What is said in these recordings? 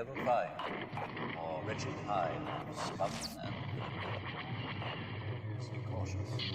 Level 5. Or Richard Hyde, Stuntman. Please be cautious.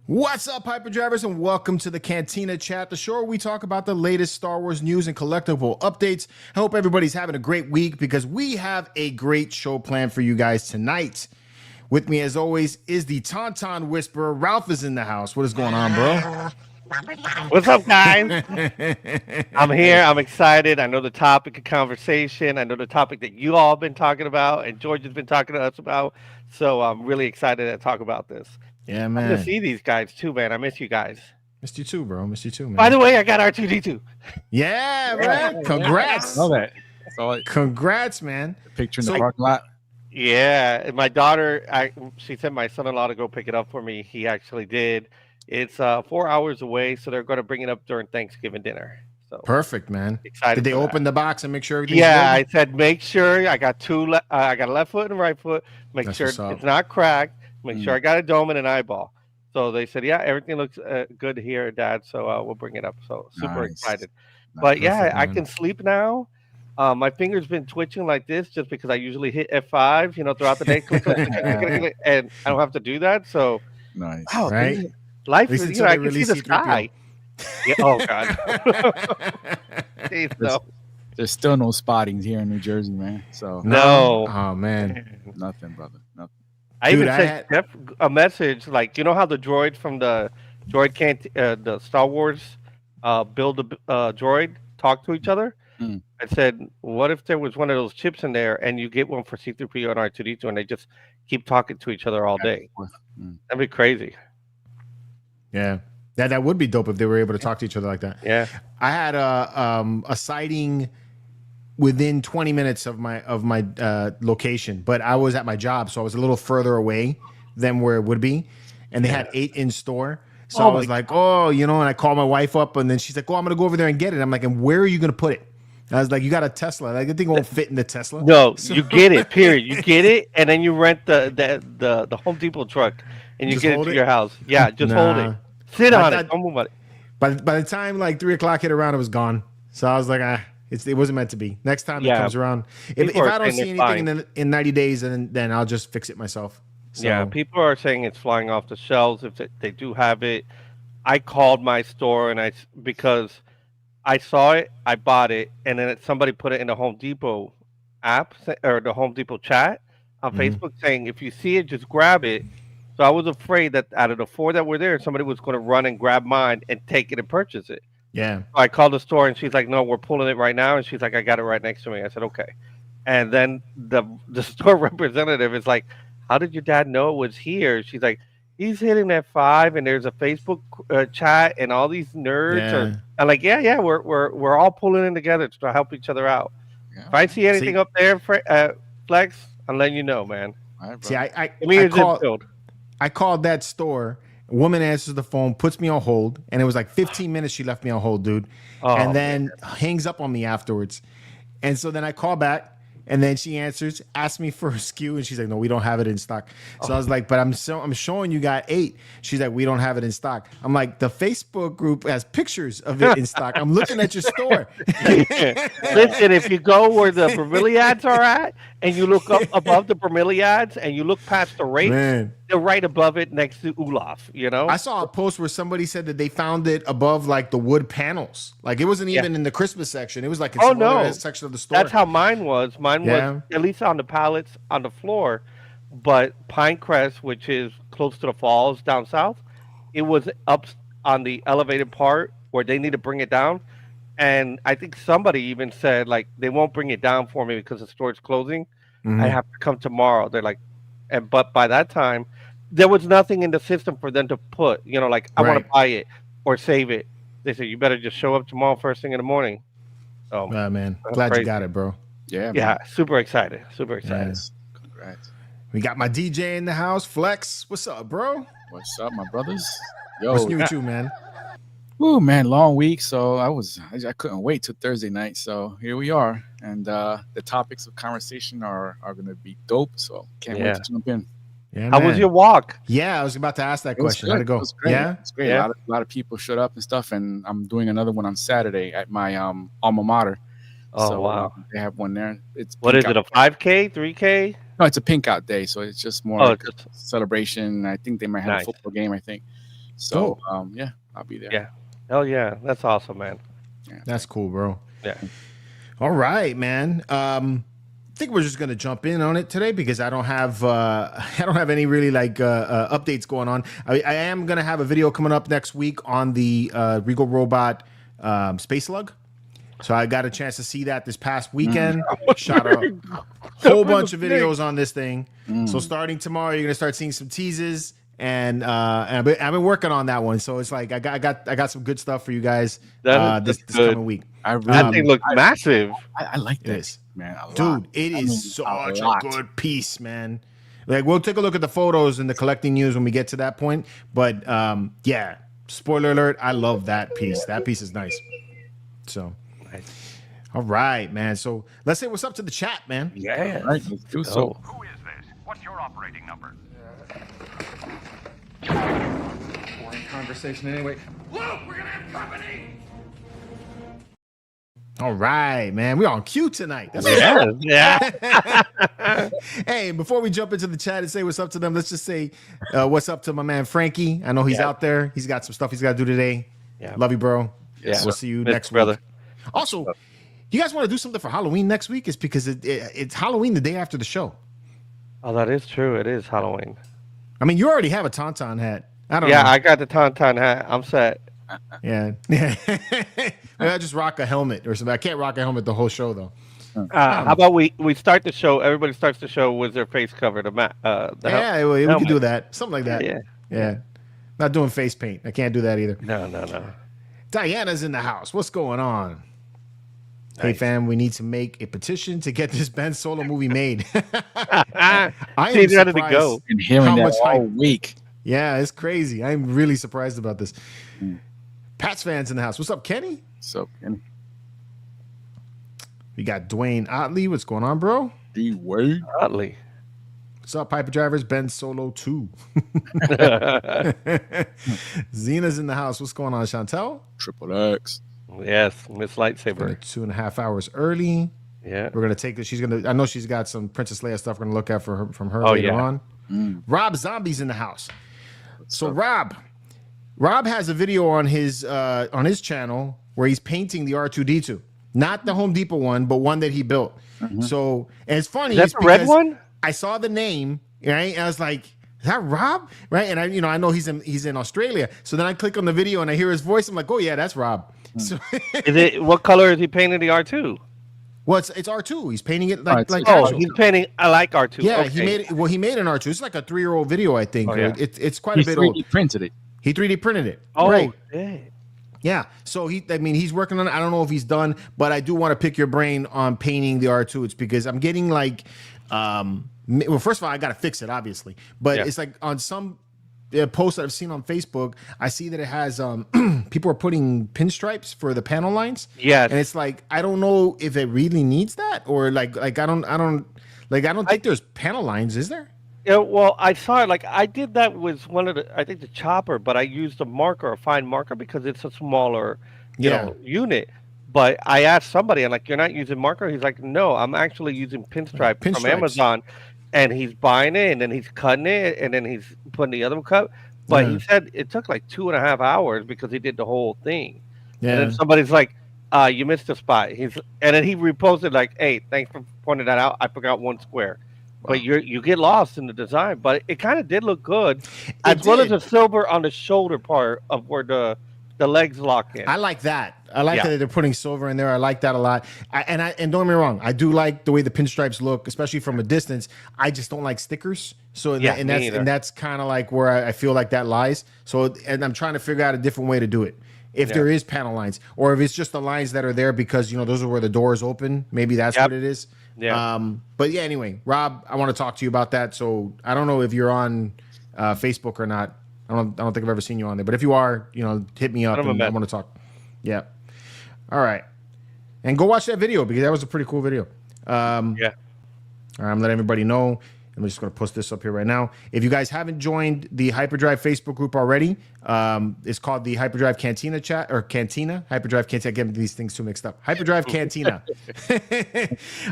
What's up, Hyper Drivers, and welcome to the Cantina Chat, the show where we talk about the latest Star Wars news and collectible updates. I hope everybody's having a great week because we have a great show planned for you guys tonight. With me, as always, is the Tauntaun Whisperer. Ralph is in the house. What is going on, bro? What's up, guys? I'm here. I'm excited. I know the topic of conversation. I know the topic that you all have been talking about and George has been talking to us about. So I'm really excited to talk about this. Yeah, man. I'm going to see these guys too, man. I miss you guys. Missed you too, bro. Missed you too, man. By the way, I got R2D2. Yeah, man. Congrats. Love it. So Congrats, man. picture in the parking lot. Yeah, and my daughter, she sent my son-in-law to go pick it up for me. He actually did. It's 4 hours away, so they're going to bring it up during Thanksgiving dinner. So Perfect, man. excited. Did they for open that. the box and make sure everything's Yeah, I good? said make sure I got I got a left foot and right foot. Make That's sure what's up. it's not cracked. Make sure I got a dome and an eyeball. So they said, yeah, everything looks good here, Dad. So we'll bring it up. So super Nice. excited. Nice. But yeah, Perfect, I man. can sleep now. My finger's been twitching like this just because I usually hit F5, throughout the day, click, click, click, click, click, click, and I don't have to do that. So Nice. wow, Right? life At least is, until I they can see release the C-3PO. sky. Yeah, oh God. Jeez, no. There's still no spottings here in New Jersey, man. So No. Oh, man. nothing, brother. Nothing. I Dude, even I sent Jeff a message like, you know how the droid from the droid the Star Wars build a droid talk to each other? Mm. I said, what if there was one of those chips in there and you get one for C-3PO and R2D2 and they just keep talking to each other all day? Mm. That'd be crazy. Yeah. That would be dope if they were able to talk to each other like that. Yeah. I had a sighting within 20 minutes of my location, but I was at my job, so I was a little further away than where it would be, and they had 8 in store. So Oh I was my like, and I called my wife up, and then she's like, I'm gonna go over there and get it. I'm like, and where are you gonna put it? And I was like, you got a Tesla? Like, the thing won't fit in the Tesla. No, So- you get it, period. You get it, and then you rent the Home Depot truck and you Just get it hold to it? your house. Yeah, just hold Nah. it. Sit I on thought- it. Don't move on it. By the time like 3:00 hit around, it was gone. So I was like, it wasn't meant to be. Next time it Yeah. comes around, if People are I don't saying see they're anything in 90 days, then I'll just fix it myself. So, Yeah, people are saying it's flying off the shelves. If they do have it, I called my store because I saw it, I bought it, and then somebody put it in the Home Depot app or the Home Depot chat on Mhm. Facebook saying if you see it, just grab it. So I was afraid that out of the 4 that were there, somebody was going to run and grab mine and take it and purchase it. yeah. So I called the store and she's like, "No, we're pulling it right now." And she's like, "I got it right next to me." I said, "Okay." And then the store representative is like, "How did your dad know it was here?" She's like, "He's hitting that 5, and there's a Facebook chat, and all these nerds Yeah. are." I'm like, "Yeah, we're all pulling in together to help each other out." Yeah. If I see anything See- up there, Flex, I'm letting you know, man. All right, See, bro. I Give me your zip called, code. I called that store. A woman answers the phone, puts me on hold, and it was like 15 minutes she left me on hold, dude. Oh, And then hangs up on me afterwards. And so then I call back, and then she answers, asks me for a SKU, and she's like, "No, we don't have it in stock." So I was like, "But I'm showing you got 8." She's like, "We don't have it in stock." I'm like, "The Facebook group has pictures of it in stock. I'm looking at your store." Listen, if you go where the bromeliads are at, and you look up above the bromeliads, and you look past the rates, Man. they're right above it next to Olaf. I saw a post where somebody said that they found it above like the wood panels. Like it wasn't even in the Christmas section. It was like in Oh, some other no. section of the store. That's how mine was. Mine Yeah. was at least on the pallets on the floor, but Pinecrest, which is close to the falls down south, it was up on the elevated part where they need to bring it down. And I think somebody even said like they won't bring it down for me because the store's closing. Mhm. I have to come tomorrow. They're like, but by that time, there was nothing in the system for them to put. Like I want Right. to buy it or save it. They said you better just show up tomorrow first thing in the morning. Oh, Man, that's glad you crazy. got it, bro. Yeah, Yeah, man. super excited. Super excited. Congrats. Congrats. We got my DJ in the house, Flex. What's up, bro? What's up, my brothers? What's Yo, new with you, man? woo, man, long week. So I couldn't wait till Thursday night. So here we are, and the topics of conversation are gonna be dope. So can't wait Yeah. to jump in. Yeah, How was man. your walk? Yeah, I was about to ask that It was question. How'd it good. go? It was great. Yeah, It's great. Yeah. A lot of people showed up and stuff, and I'm doing another one on Saturday at my alma mater. Oh, So wow. they have one there. It's What is pink it? out. A 5K, 3K? No, it's a pink out day, so it's just more Oh, like just a celebration. I think they might have Nice. a football game. I think. So Dope. yeah, I'll be there. Yeah. Hell yeah, that's awesome, man. Yeah. that's cool, bro. Yeah. All right, man. I think we're just gonna jump in on it today because I don't have any really like updates going on. I am gonna have a video coming up next week on the Regal Robot Space Slug. So I got a chance to see that this past weekend. Shot a whole bunch of videos on this thing. So starting tomorrow, you're gonna start seeing some teases, and I've been working on that one. So it's like I got some good stuff for you guys That's this good. coming week. I really, That thing looks massive. I like It that, is. man. A lot. Dude, it I is mean, such a lot. good piece, man. Like we'll take a look at the photos and the collecting news when we get to that point. But yeah, spoiler alert, I love that piece. That piece is nice. So Nice. all right, man. So let's say what's up to the chat, man. Yeah. All right, let's do so. Who is this? What's your operating number? Boring conversation anyway. Luke, we're gonna have company! All right, man. We're on cue tonight. That's Yeah. Hey, before we jump into the chat and say what's up to them, let's just say what's up to my man Frankie. I know he's Yeah. out there. He's got some stuff he's got to do today. Yeah. Love you, bro. Yeah. We'll see you Miss next brother. week. Also, you guys want to do something for Halloween next week? It's because it's Halloween the day after the show. Oh, that is true. It is Halloween. I mean, you already have a Tauntaun hat. I don't Yeah, know. I got the Tauntaun hat. I'm set. Yeah. Maybe I just rock a helmet or something. I can't rock a helmet the whole show, though. How about we start the show? Everybody starts the show with their face covered. Yeah, we can do that. Something like that. Yeah. Yeah. Not doing face paint. I can't do that either. No. Diana's in the house. What's going on? Hey, Nice. fam, we need to make a petition to get this Ben Solo movie made. I am He's ready to surprised. go. Been hearing How that much all hype? week. Yeah, it's crazy. I'm really surprised about this. Pats fans in the house. What's up, Kenny? So, and We got Dwayne Otley. What's going on, bro? D Wade. Oddly. What's up, Piper Drivers? Ben Solo 2. Zena's in the house. What's going on, Chantel? Triple X. Yes, Miss We're Lightsaber. 2.5 hours early. Yeah. We're gonna take this. I know she's got some Princess Leia stuff we're gonna look at from her Oh, later yeah. on. Rob Zombie's in the house. So Rob has a video on his channel where he's painting the R2D2, not the Home Depot one, but one that he built. So and it's funny. Is that the red because one? I saw the name, right? And I was like, is that Rob? Right? And I know he's in Australia. So then I click on the video and I hear his voice. I'm like, oh yeah, that's Rob. So Is it what color is he painting the R2? well, it's R2. He's painting it like it's- Oh, actual. he's painting. I like R2. Yeah, Okay. he made an R2. It's like a 3-year-old video, I think. Oh, yeah. It's quite He a bit 3D old. printed it. He 3D printed it. Oh, right. dang. Yeah. So he's working on it. I don't know if he's done, but I do want to pick your brain on painting the R2. It's because I'm getting like, well, first of all, I got to fix it, obviously. But Yeah. it's like on some posts that I've seen on Facebook, I see that it has people are putting pinstripes for the panel lines. Yes. And it's like I don't know if it really needs that or like I don't think there's panel lines, is there? Yeah, well, I saw it. Like I did that with one of the, I think the chopper, but I used a marker, a fine marker, because it's a smaller, unit. But I asked somebody, I'm like, "You're not using marker?" He's like, "No, I'm actually using pinstripe from Pinstripes. Amazon." And he's buying it, and then he's cutting it, and then he's putting the other cut. But Yeah. he said it took like 2.5 hours because he did the whole thing. And Yeah. then somebody's like, "You missed a spot." And then he reposted like, "Hey, thanks for pointing that out. I forgot one square." But you get lost in the design, but it kind of did look good, as well as did. the silver on the shoulder part of where the legs lock in. I like that. I like Yeah. that they're putting silver in there. I like that a lot. And don't get me wrong, I do like the way the pinstripes look, especially from a distance. I just don't like stickers. So Yeah, me either. that's kind of like where I feel like that lies. So and I'm trying to figure out a different way to do it. if there is panel lines, or if it's just the lines that are there because those are where the doors open. Maybe that's what it is. Yeah. But yeah, anyway, Rob, I want to talk to you about that. So I don't know if you're on Facebook or not. I don't think I've ever seen you on there. But if you are, hit me up and I want to talk. Yeah. All right. And go watch that video because that was a pretty cool video. Yeah. All right, I'm letting everybody know. I'm just going to post this up here right now. If you guys haven't joined the Hyperdrive Facebook group already, it's called the Hyperdrive Cantina chat or Cantina. Hyperdrive Cantina. I get these things too mixed up. Hyperdrive Cantina.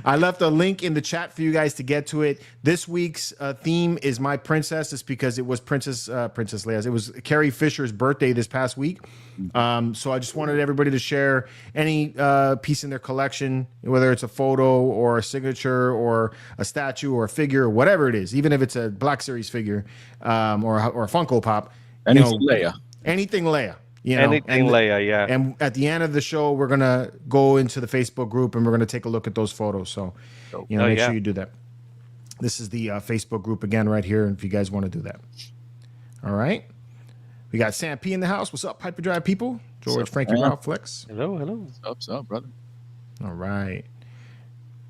I left a link in the chat for you guys to get to it. This week's theme is My Princess. It's because it was Princess Leia's. It was Carrie Fisher's birthday this past week. So I just wanted everybody to share any piece in their collection, whether it's a photo or a signature or a statue or a figure or whatever it is, even if it's a Black Series figure or a Funko Pop. Anything Leia. Anything Leia. Anything Leia, yeah. And at the end of the show, we're going to go into the Facebook group and we're going to take a look at those photos. So, make sure you do that. This is the Facebook group again right here if you guys want to do that. All right. We got Sam P in the house. What's up, Hyperdrive people? George, Frankie, Ralph, Flex. Hello. What's up, brother? All right.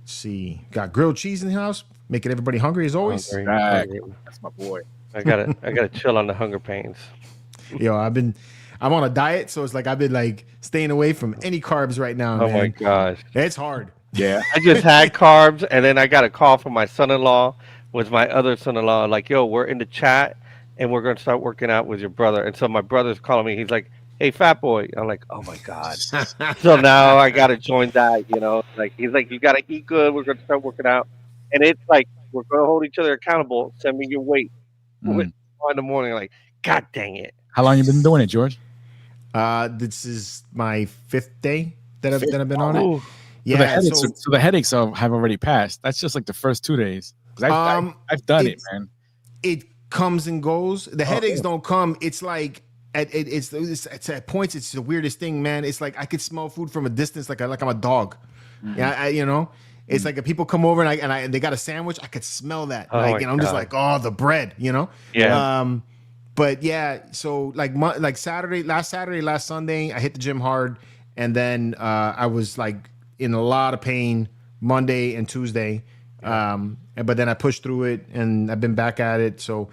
Let's see. Got grilled cheese in the house, making everybody hungry as always. Hungry. That's my boy. I gotta chill on the hunger pains. Yo, I'm on a diet, so it's like I've been like staying away from any carbs right now. Oh man. my gosh. It's hard. Yeah. I just had carbs, and then I got a call from my son-in-law, with my other son-in-law, like, yo, we're in the chat, and we're going to start working out with your brother. And so my brother's calling me. He's like, hey, fat boy. I'm like, oh, my God. So now I got to join that, Like, he's like, you got to eat good. We're going to start working out. And it's like, we're going to hold each other accountable. Send me your weight. In the morning, like, God dang it. How long you been doing it, George? This is my 5th day that I've been on it. Yeah, so the headaches have already passed. That's just like the first 2 days. I've done it, man. It comes and goes. The headaches don't come. It's like it's at points. It's the weirdest thing, man. It's like I could smell food from a distance, like I'm a dog. Mm-hmm. Yeah, it's like if people come over and they got a sandwich, I could smell that. I'm just like, oh, the bread, Yeah. But yeah, so last Saturday, last Sunday, I hit the gym hard, and then I was like in a lot of pain Monday and Tuesday. But then I pushed through it, and I've been back at it. So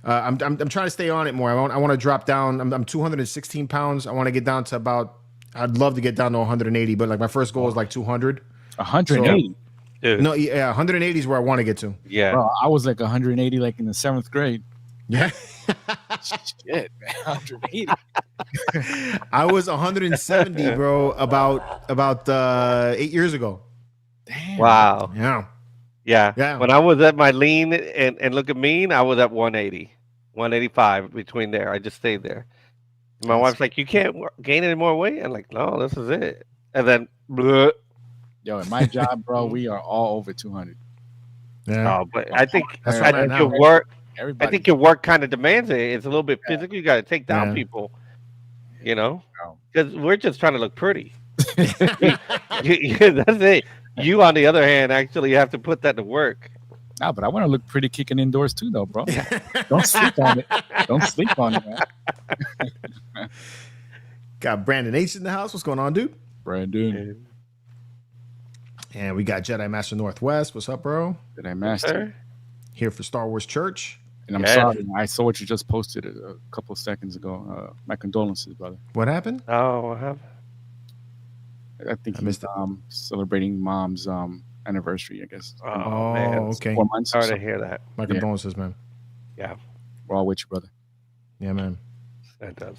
I'm trying to stay on it more. I want to drop down. I'm 216 pounds. I want to get down to I'd love to get down to 180, but like my first goal is like 200. 180. Dude. No, yeah, 180 is where I want to get to. Yeah. Bro, I was like 180 like in the 7th grade. Yeah. Shit, man. 180. I was 170, bro, about 8 years ago. Damn. Wow. Yeah. When I was at my lean and look at mean, I was at 180, 185 between there. I just stayed there. My wife's like, you can't gain any more weight. I'm like, no, this is it. And then, bleh. Yo, in my job, bro, we are all over 200. Yeah. Oh, but I think right your work. Everybody. I think your work kind of demands it. It's a little bit physical. You got to take down people, because we're just trying to look pretty. That's it. You, on the other hand, actually have to put that to work. No, but I want to look pretty kicking indoors too, though, bro. Don't sleep on it. Don't sleep on it, man. Got Brandon H in the house. What's going on, dude? Brandon. And we got Jedi Master Northwest. What's up, bro? Jedi Master. Here for Star Wars Church. And I'm sorry, I saw what you just posted a couple of seconds ago. My condolences, brother. What happened? Oh, what happened? I think he's celebrating mom's anniversary, I guess. Oh, man. Okay. 4 months. Sorry to hear that. My condolences, man. Yeah. We're all with you, brother. Yeah, man. That does.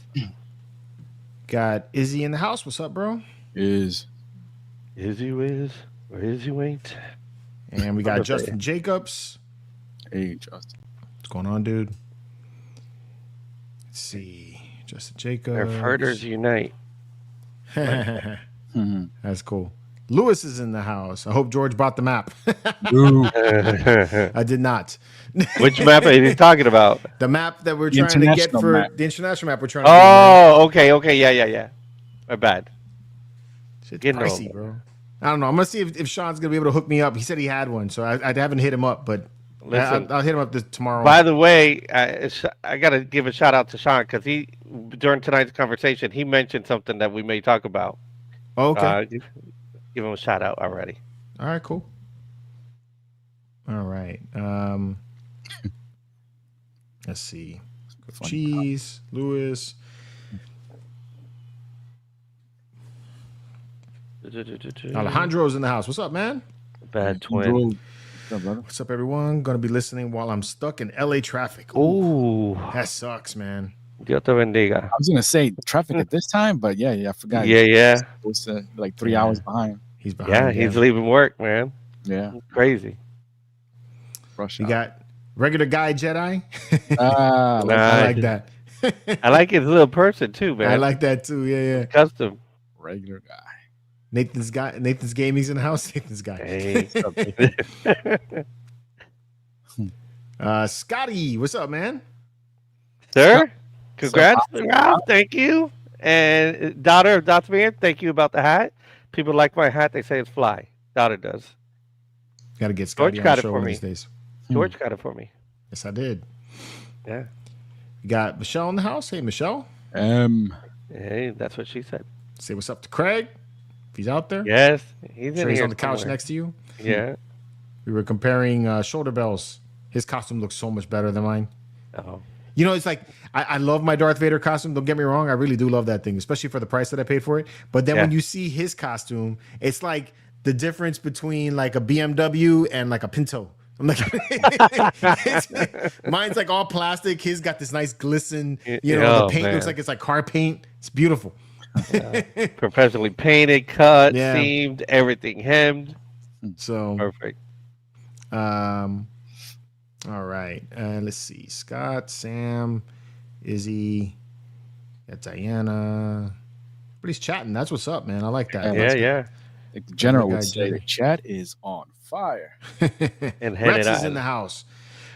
Got Izzy in the house. What's up, bro? Is you or is you ain't? And we got Justin Jacobs. Hey, Justin. What's going on, dude? Let's see. Justin Jacobs. If herders unite. That's cool. Lewis is in the house. I hope George bought the map. I did not. Which map are you talking about? The map that we're trying to get for the international map we're trying to get. Oh, okay. Yeah. My bad. Shit's pricey, bro. I don't know. I'm going to see if Sean's going to be able to hook me up. He said he had one, so I haven't hit him up, but Listen. I'll hit him up tomorrow. By the way, I got to give a shout out to Sean because during tonight's conversation, he mentioned something that we may talk about. Oh, okay. Give him a shout out already. All right, cool. All right. Let's see. Cheese, Lewis. Alejandro's in the house. What's up, man? Bad twin. What's up, everyone? Gonna be listening while I'm stuck in LA traffic. Ooh, that sucks, man. Dios te bendiga. I was gonna say traffic at this time, but yeah, I forgot. Yeah. It was like 3 hours behind. He's behind. Yeah, he's leaving work, man. Yeah, crazy. We got regular guy Jedi. I like that. I like his little person too, man. I like that too. Yeah. Custom. Regular guy. Nathan's Gaming's in the house. Nathan's guy. Hey, Scotty, what's up, man? Sir, congrats, Ralph. Thank you. And daughter of Dotsman, thank you about the hat. People like my hat. They say it's fly. Daughter does. Got to get Scotty George on got the it show for one of me. these days. George got it for me. Yes, I did. Yeah. You got Michelle in the house. Hey, Michelle. Hey, that's what she said. Say what's up to Craig. If he's out there. Yes, he's in Sure, he's here on the couch somewhere. next to you. Yeah. We were comparing shoulder bells. His costume looks so much better than mine. Oh. You know, it's like I love my Darth Vader costume. Don't get me wrong. I really do love that thing, especially for the price that I paid for it. But then when you see his costume, it's like the difference between like a BMW and like a Pinto. I'm like, mine's like all plastic. His got this nice glisten. You know, the paint looks like it's like car paint. It's beautiful. Professionally painted, cut, seamed, everything hemmed. So perfect. All right. Let's see. Scott, Sam, Izzy, got Diana. Everybody's chatting. That's what's up, man. I like that. Yeah. Like the general would say, the chat is on fire. And Rex is in the house.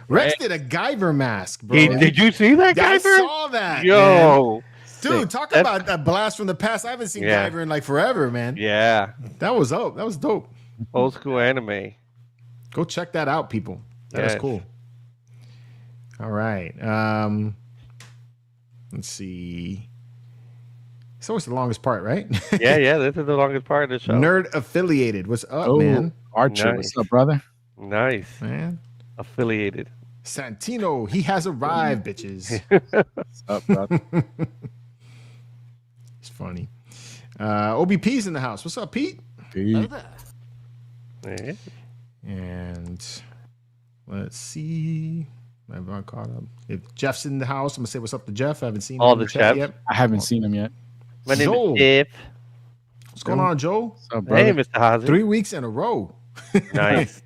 Rex did a Guyver mask, bro. Did you see that, Guyver? I saw that. Yo. Man. Dude, talk about a blast from the past. I haven't seen Guyver in like forever, man. Yeah. That was dope. That was dope. Old school anime. Go check that out, people. That is cool. All right. Let's see. It's always the longest part, right? Yeah. This is the longest part of the show. Nerd affiliated. What's up, man? Archer, what's up, brother? Nice. Man. Affiliated. Santino, he has arrived, bitches. What's up, brother? It's funny. OBP's in the house. What's up, Pete? Pete. Yeah. And let's see. Everyone caught up. If Jeff's in the house, I'm gonna say what's up to Jeff. I haven't seen all him in the chat chefs. yet. I haven't seen him yet. My name Joel. is Jeff. What's going on, Joe? What's up, brother? Hey, Mr. Hazy. 3 weeks in a row. Nice.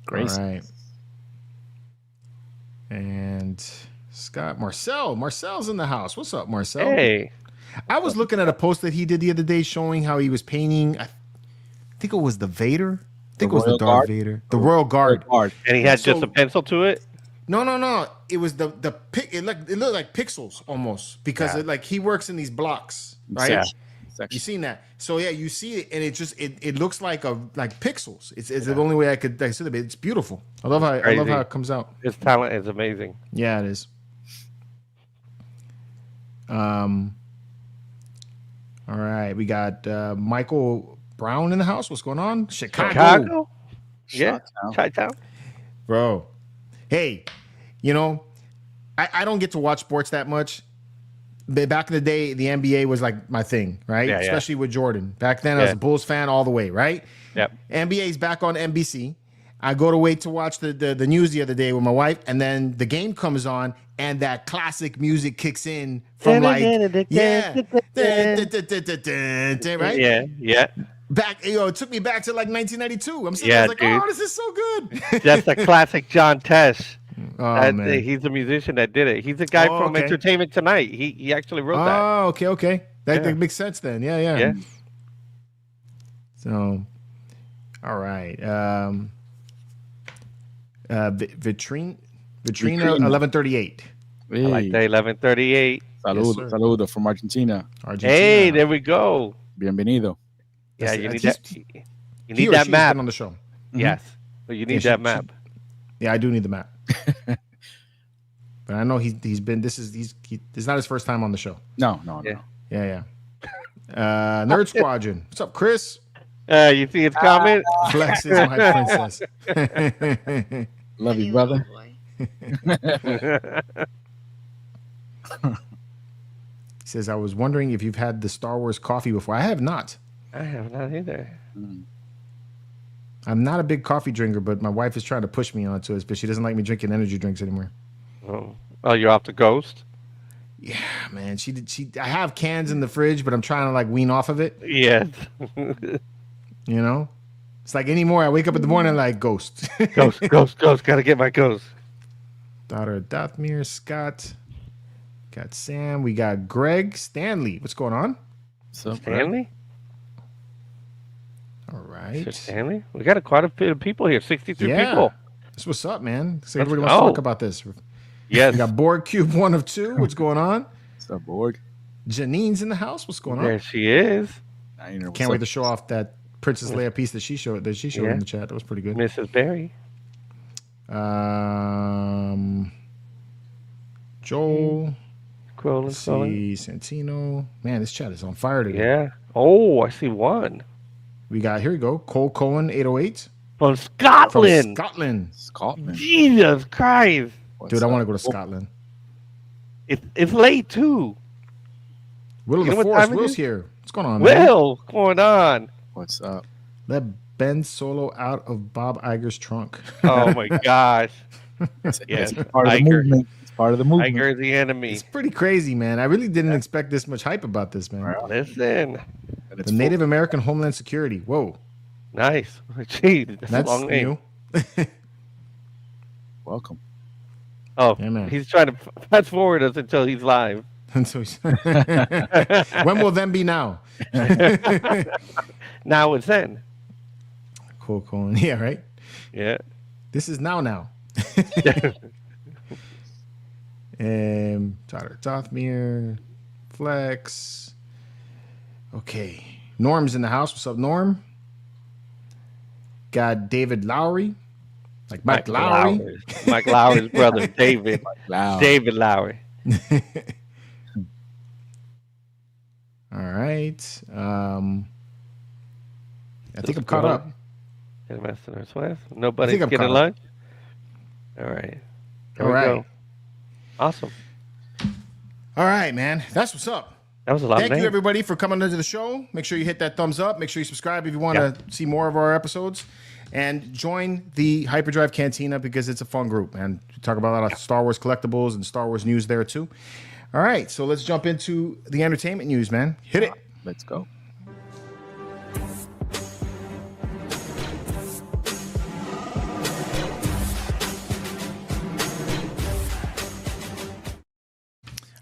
Grace. All right. And Scott Marcel's in the house. What's up, Marcel? Hey. I was looking at a post that he did the other day showing how he was painting. I think it was the Vader. I think it was the Darth Vader. The Royal Guard. And he had just a pencil to it? No. It was the it looked like pixels almost because he works in these blocks, right? Yeah. You seen that? So yeah, you see it, and it just it looks like pixels. It's the only way I could say it. It's beautiful. I love how it comes out. His talent is amazing. Yeah, it is. All right, we got Michael Brown in the house. What's going on? Chicago? Yeah, Chi-Town. Bro. Hey, you know, I don't get to watch sports that much. But back in the day, the NBA was like my thing, right? Yeah, especially with Jordan. Back then, I was a Bulls fan all the way, right? Yep. NBA's back on NBC. I go to wait to watch the news the other day with my wife, and then the game comes on, and that classic music kicks in from right? Yeah. Back, it took me back to like 1992. I'm sitting there like, oh, this is so good. That's a classic John Tesh. Oh, man. He's a musician that did it. He's a guy from Entertainment Tonight. He actually wrote that. Oh, okay. That makes sense then. Yeah. So, all right. Vitrina 1138. I like that 1138. Saludo from Argentina. Hey, there we go. Bienvenido. Yeah, you need that. You need that map on the show. Yes. But you need that map. Yeah, I do need the map. But I know he's been. This is not his first time on the show. No. Yeah. Nerd Squadron. What's up, Chris? You see his comment? Flex is my princess. Love you, brother. He says, I was wondering if you've had the Star Wars coffee before. I have not. I have not either. I'm not a big coffee drinker, but my wife is trying to push me onto it, but she doesn't like me drinking energy drinks anymore. Oh, you're off the Ghost? Yeah, man. I have cans in the fridge, but I'm trying to like wean off of it. Yes. You know? It's like anymore. I wake up in the morning like Ghost. Ghost. Gotta get my Ghost. Daughter Dathmir, Scott. Got Sam. We got Greg. Stanley. What's going on? So Stanley? All right. Stanley? We got quite a bit of people here. 63 people. That's what's up, man. So Let's everybody wants to go. talk about this. Yes. We got Borg Cube 1 of 2. What's going on? What's up, Borg? Janine's in the house. What's going on? There she is. Can't wait to show off that Princess Leia piece that she showed in the chat. That was pretty good. Mrs. Berry. Joel. Scrolling. See Santino. Man, this chat is on fire today. Yeah. Oh, I see one. We got, here we go, Cole Cohen 808 From from Scotland. Scotland. Jesus Christ. Dude, I want to go to Scotland. It's late too. Will of You the know what Force. time it Will's is? here. What's going on, man? Will, what's going on? What's up? Let Ben Solo out of Bob Iger's trunk. Oh my gosh. It's Yes. part of the Iger. movement. It's part of the movement. Iger is the enemy. It's pretty crazy, man. I really didn't expect this much hype about this, man. Listen. And it's The Native American Homeland Security. Whoa. Nice. Jeez, that's a That's long name. new. welcome. Oh, Yeah, man. he's trying to fast forward us until he's live. And so when will then be now? Now it's then. Cool, cool. Yeah, right? Yeah. This is now. Tyler Dothmere, Flex. Okay. Norm's in the house. What's up, Norm? Got David Lowry. Like Mike Lowry. Mike Lowry's brother, David. Wow. David Lowry. All right. I think I'm caught up. Master Northwest. I Nobody's think I'm getting caught lunch. All right. There All we right. go. Awesome. All right, man. That's what's up. That was a lot Thank of you, names. everybody, for coming into the show. Make sure you hit that thumbs up. Make sure you subscribe if you want to see more of our episodes. And join the Hyperdrive Cantina because it's a fun group, man. We talk about a lot of Star Wars collectibles and Star Wars news there, too. All right, so let's jump into the entertainment news, man. Hit it. Let's go.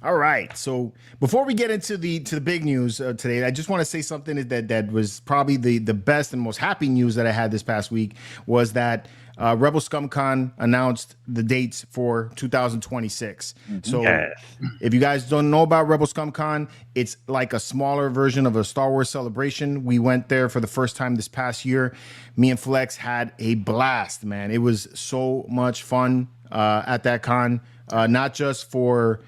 All right. So before we get into the big news today, I just want to say something that was probably the best and most happy news that I had this past week was that Rebel ScumCon announced the dates for 2026. So if you guys don't know about Rebel ScumCon, it's like a smaller version of a Star Wars celebration. We went there for the first time this past year. Me and Flex had a blast, man. It was so much fun at that con, not just for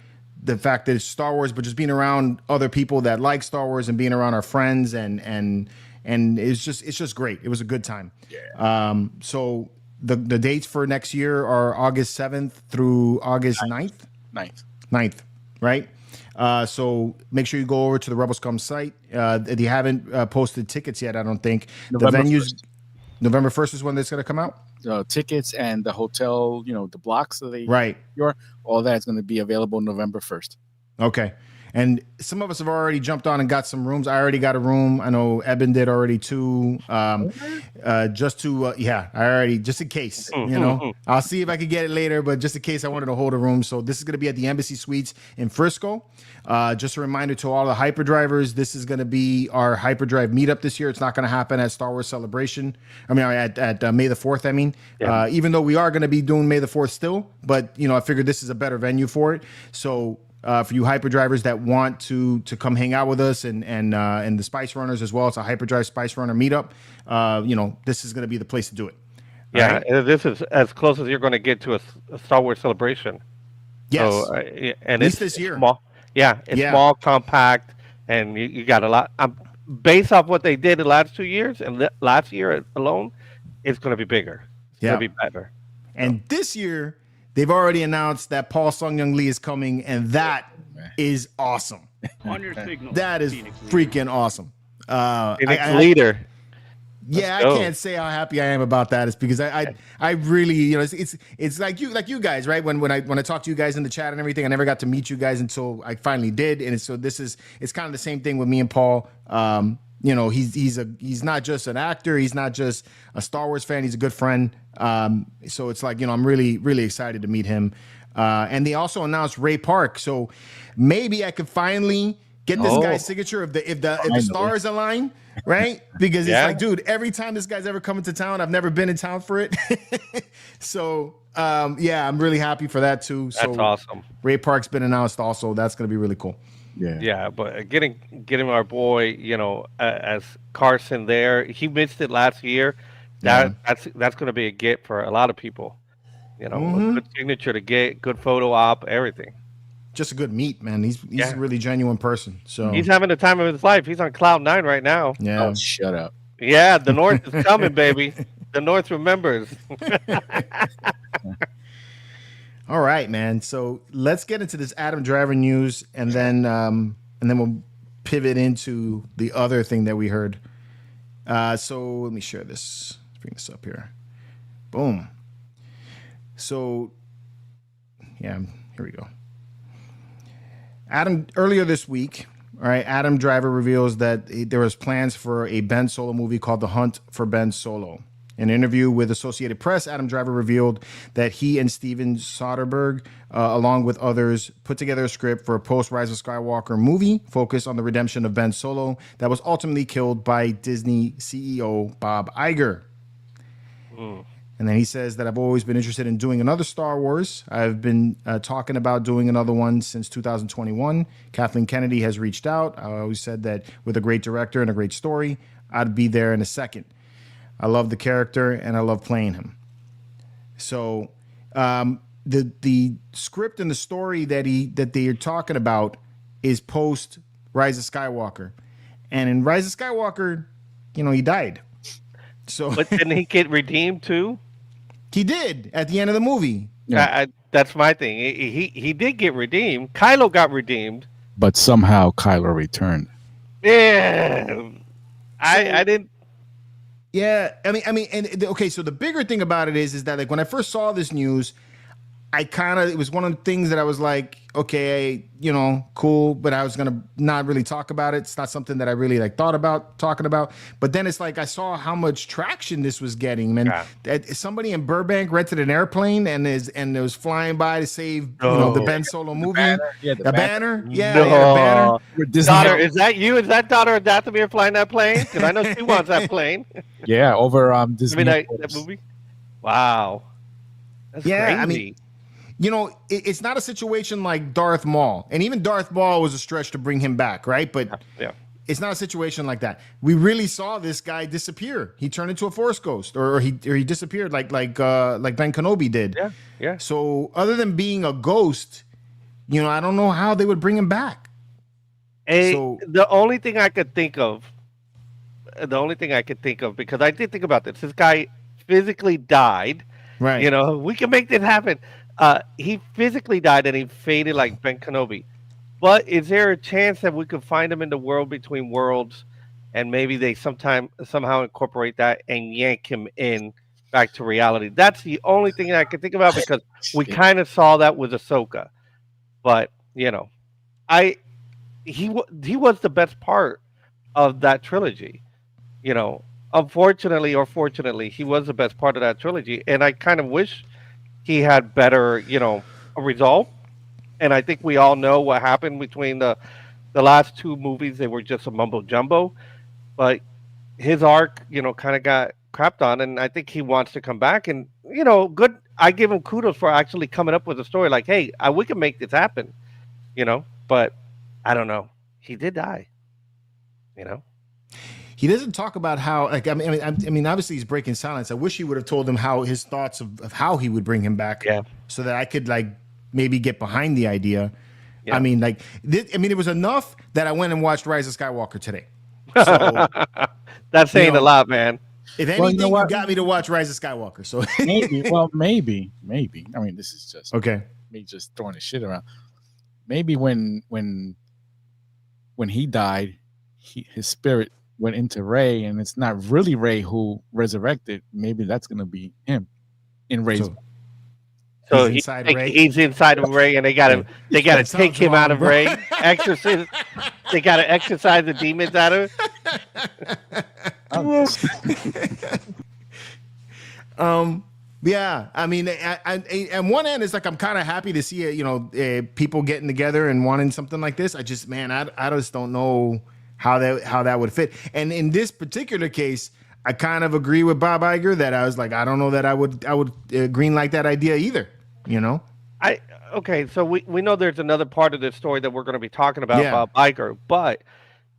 the fact that it's Star Wars, but just being around other people that like Star Wars and being around our friends and it's just great. It was a good time. Yeah. So the dates for next year are August 7th through August 9th. 9th, right? So make sure you go over to the Rebel Scum site. They haven't posted tickets yet, I don't think. November the venues 1st. November 1st is when it's going to come out. Tickets and the hotel, the blocks that they Right. all that's going to be available November 1st. Okay. And some of us have already jumped on and got some rooms. I already got a room. I know Eben did already too. Just in case, I'll see if I could get it later, but just in case I wanted to hold a room. So this is going to be at the Embassy Suites in Frisco. Just a reminder to all the hyperdrivers, this is going to be our hyperdrive meetup this year. It's not going to happen at Star Wars Celebration. I mean, at May the 4th, I mean, even though we are going to be doing May the 4th still, but I figured this is a better venue for it. So, for you hyperdrivers that want to come hang out with us and the Spice Runners as well, it's a hyperdrive Spice Runner meetup. This is going to be the place to do it. Yeah, right? this is as close as you're going to get to a Star Wars celebration. So, Yes, and at least it's this year. small. Yeah, it's Yeah, small, compact, and you got a lot. Based off what they did the last 2 years and last year alone, it's going to be bigger. It's going yeah. to be better. So, And this year, they've already announced that Paul Sung Young Lee is coming, and that is awesome. On your signal. That is Phoenix leader. freaking awesome. Phoenix leader. Yeah, I go. can't say how happy I am about that. It's because I really, it's like you guys, right? When I talk to you guys in the chat and everything, I never got to meet you guys until I finally did, and so it's kind of the same thing with me and Paul. He's not just an actor, he's not just a Star Wars fan, he's a good friend. So it's like, I'm really really excited to meet him. And they also announced Ray Park, so maybe I could finally get this guy's signature if the stars align, right? Because it's like, dude, every time this guy's ever come into town, I've never been in town for it. So I'm really happy for that too. That's awesome. Ray Park's been announced also. That's gonna be really cool. Yeah, but getting our boy, as Carson there, he missed it last year. That's going to be a get for a lot of people. A good signature to get, good photo op, everything. Just a good meet, man. He's a really genuine person. So he's having the time of his life. He's on cloud 9 right now. Yeah. Oh, shut up. Yeah, the North is coming, baby. The North remembers. All right, man. So let's get into this Adam Driver news, and then we'll pivot into the other thing that we heard. So let me share this. Let's bring this up here. Boom. So yeah, here we go. Earlier this week, all right, Adam Driver reveals that there was plans for a Ben Solo movie called The Hunt for Ben Solo. In an interview with Associated Press, Adam Driver revealed that he and Steven Soderbergh, along with others, put together a script for a post-Rise of Skywalker movie focused on the redemption of Ben Solo that was ultimately killed by Disney CEO Bob Iger. And then he says that I've always been interested in doing another Star Wars. I've been talking about doing another one since 2021. Kathleen Kennedy has reached out. I always said that with a great director and a great story, I'd be there in a second. I love the character and I love playing him. So the script and the story that they are talking about is post Rise of Skywalker. And in Rise of Skywalker, he died. So But didn't he get redeemed too? He did at the end of the movie. Yeah. That's my thing. He did get redeemed. Kylo got redeemed. But somehow Kylo returned. Yeah. I didn't. Yeah, I mean, and okay. So the bigger thing about it is that like when I first saw this news, it was one of the things that I was like, okay, cool, but I was gonna not really talk about it. It's not something that I really thought about talking about. But then it's like I saw how much traction this was getting, man. That somebody in Burbank rented an airplane and it was flying by to save the Ben Solo movie. The banner. Yeah, No. the banner. Daughter, is that you? Is that daughter of Dathomir flying that plane? Because I know she wants that plane. Yeah, over Disney. That movie. Wow. That's crazy. I mean, it's not a situation like Darth Maul. And even Darth Maul was a stretch to bring him back, right? But it's not a situation like that. We really saw this guy disappear. He turned into a Force ghost, or he disappeared like Ben Kenobi did. Yeah. So other than being a ghost, I don't know how they would bring him back. The only thing I could think of, because I did think about this guy physically died. Right. We can make this happen. He physically died and he faded like Ben Kenobi. But is there a chance that we could find him in the world between worlds, and maybe they somehow incorporate that and yank him in back to reality? That's the only thing I can think about, because we kind of saw that with Ahsoka. But he was the best part of that trilogy. Unfortunately or fortunately, he was the best part of that trilogy, and I kind of wish he had better, a result. And I think we all know what happened between the last two movies. They were just a mumbo jumbo, but his arc, kind of got crapped on, and I think he wants to come back. And good. I give him kudos for actually coming up with a story like, hey, we can make this happen. But I don't know. He did die. he doesn't talk about how. Like I mean, obviously he's breaking silence. I wish he would have told him how his thoughts of how he would bring him back. Yeah. So that I could like maybe get behind the idea. Yeah. I mean, like, it was enough that I went and watched Rise of Skywalker today. So That's saying know, a lot, man. if anything, you got me to watch Rise of Skywalker. So maybe. I mean, this is just okay. Me just throwing the shit around. Maybe when he died, his spirit went into Rey, and it's not really Rey who resurrected. Maybe that's gonna be him in Rey's. So he's inside Rey. He's inside of Rey, and they gotta take him out of Rey. Exorcist. They gotta exorcise the demons out of it. Yeah, I mean, on one end, it's like I'm kind of happy to see people getting together and wanting something like this. I just don't know how that would fit. And in this particular case, I kind of agree with Bob Iger that I was like, I don't know that I would green light that idea either. Okay, so we know there's another part of this story that we're going to be talking about Bob Iger, but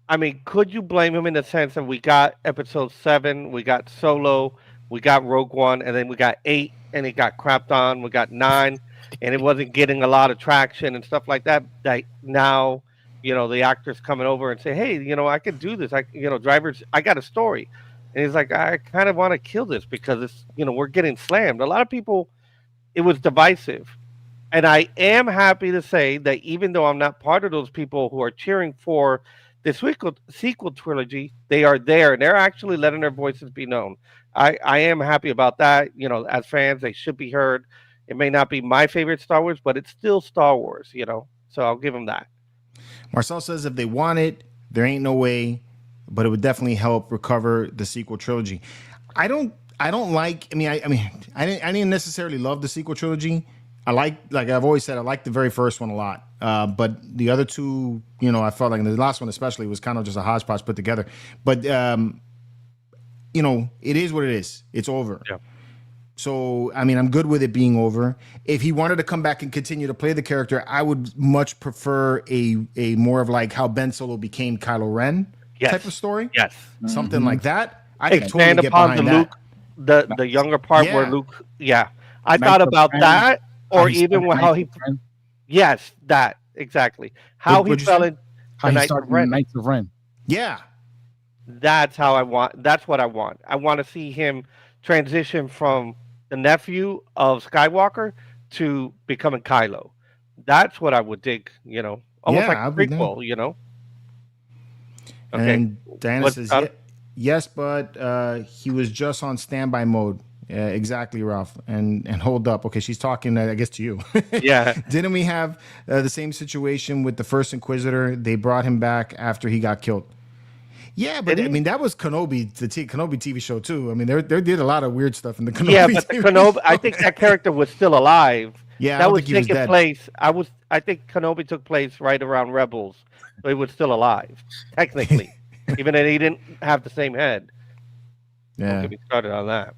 I mean, could you blame him in the sense that we got episode 7, we got Solo, we got Rogue One, and then we got 8, and it got crapped on. We got 9, and it wasn't getting a lot of traction and stuff like that. Like now, the actor's coming over and say, hey, I could do this. Drivers, I got a story. And he's like, I kind of want to kill this because it's, we're getting slammed. A lot of people, it was divisive. And I am happy to say that even though I'm not part of those people who are cheering for the sequel trilogy, they are there, and they're actually letting their voices be known. I am happy about that. As fans, they should be heard. It may not be my favorite Star Wars, but it's still Star Wars, so I'll give them that. Marcel says if they want it, there ain't no way, but it would definitely help recover the sequel trilogy. I don't like. I didn't necessarily love the sequel trilogy. I like I've always said, I like the very first one a lot. But the other two, I felt like the last one especially was kind of just a hodgepodge put together. But it is what it is. It's over. Yeah. So, I mean, I'm good with it being over. If he wanted to come back and continue to play the character, I would much prefer a more of like how Ben Solo became Kylo Ren type of story. Yes. Something like that. I could expand totally upon get the behind Luke, the younger part where Luke. Yeah, I thought about that, or even how he. Yes, that exactly. How he fell in. How he started the Knights of Ren. Yeah. That's how I want. That's what I want. I want to see him transition from the nephew of Skywalker to becoming Kylo. That's what I would dig. Almost like a prequel. Okay. And Diana says, yes, but he was just on standby mode. Exactly, Ralph. And hold up. Okay, she's talking, I guess, to you. Yeah. Didn't we have the same situation with the first Inquisitor? They brought him back after he got killed. Yeah, but I mean, that was Kenobi, the Kenobi TV show, too. I mean, they did a lot of weird stuff in the Kenobi Yeah, but the Kenobi, I think that character was still alive. Yeah, that was taking place. I think Kenobi took place right around Rebels. So he was still alive, technically. Even though he didn't have the same head. Yeah. Don't get me started on that.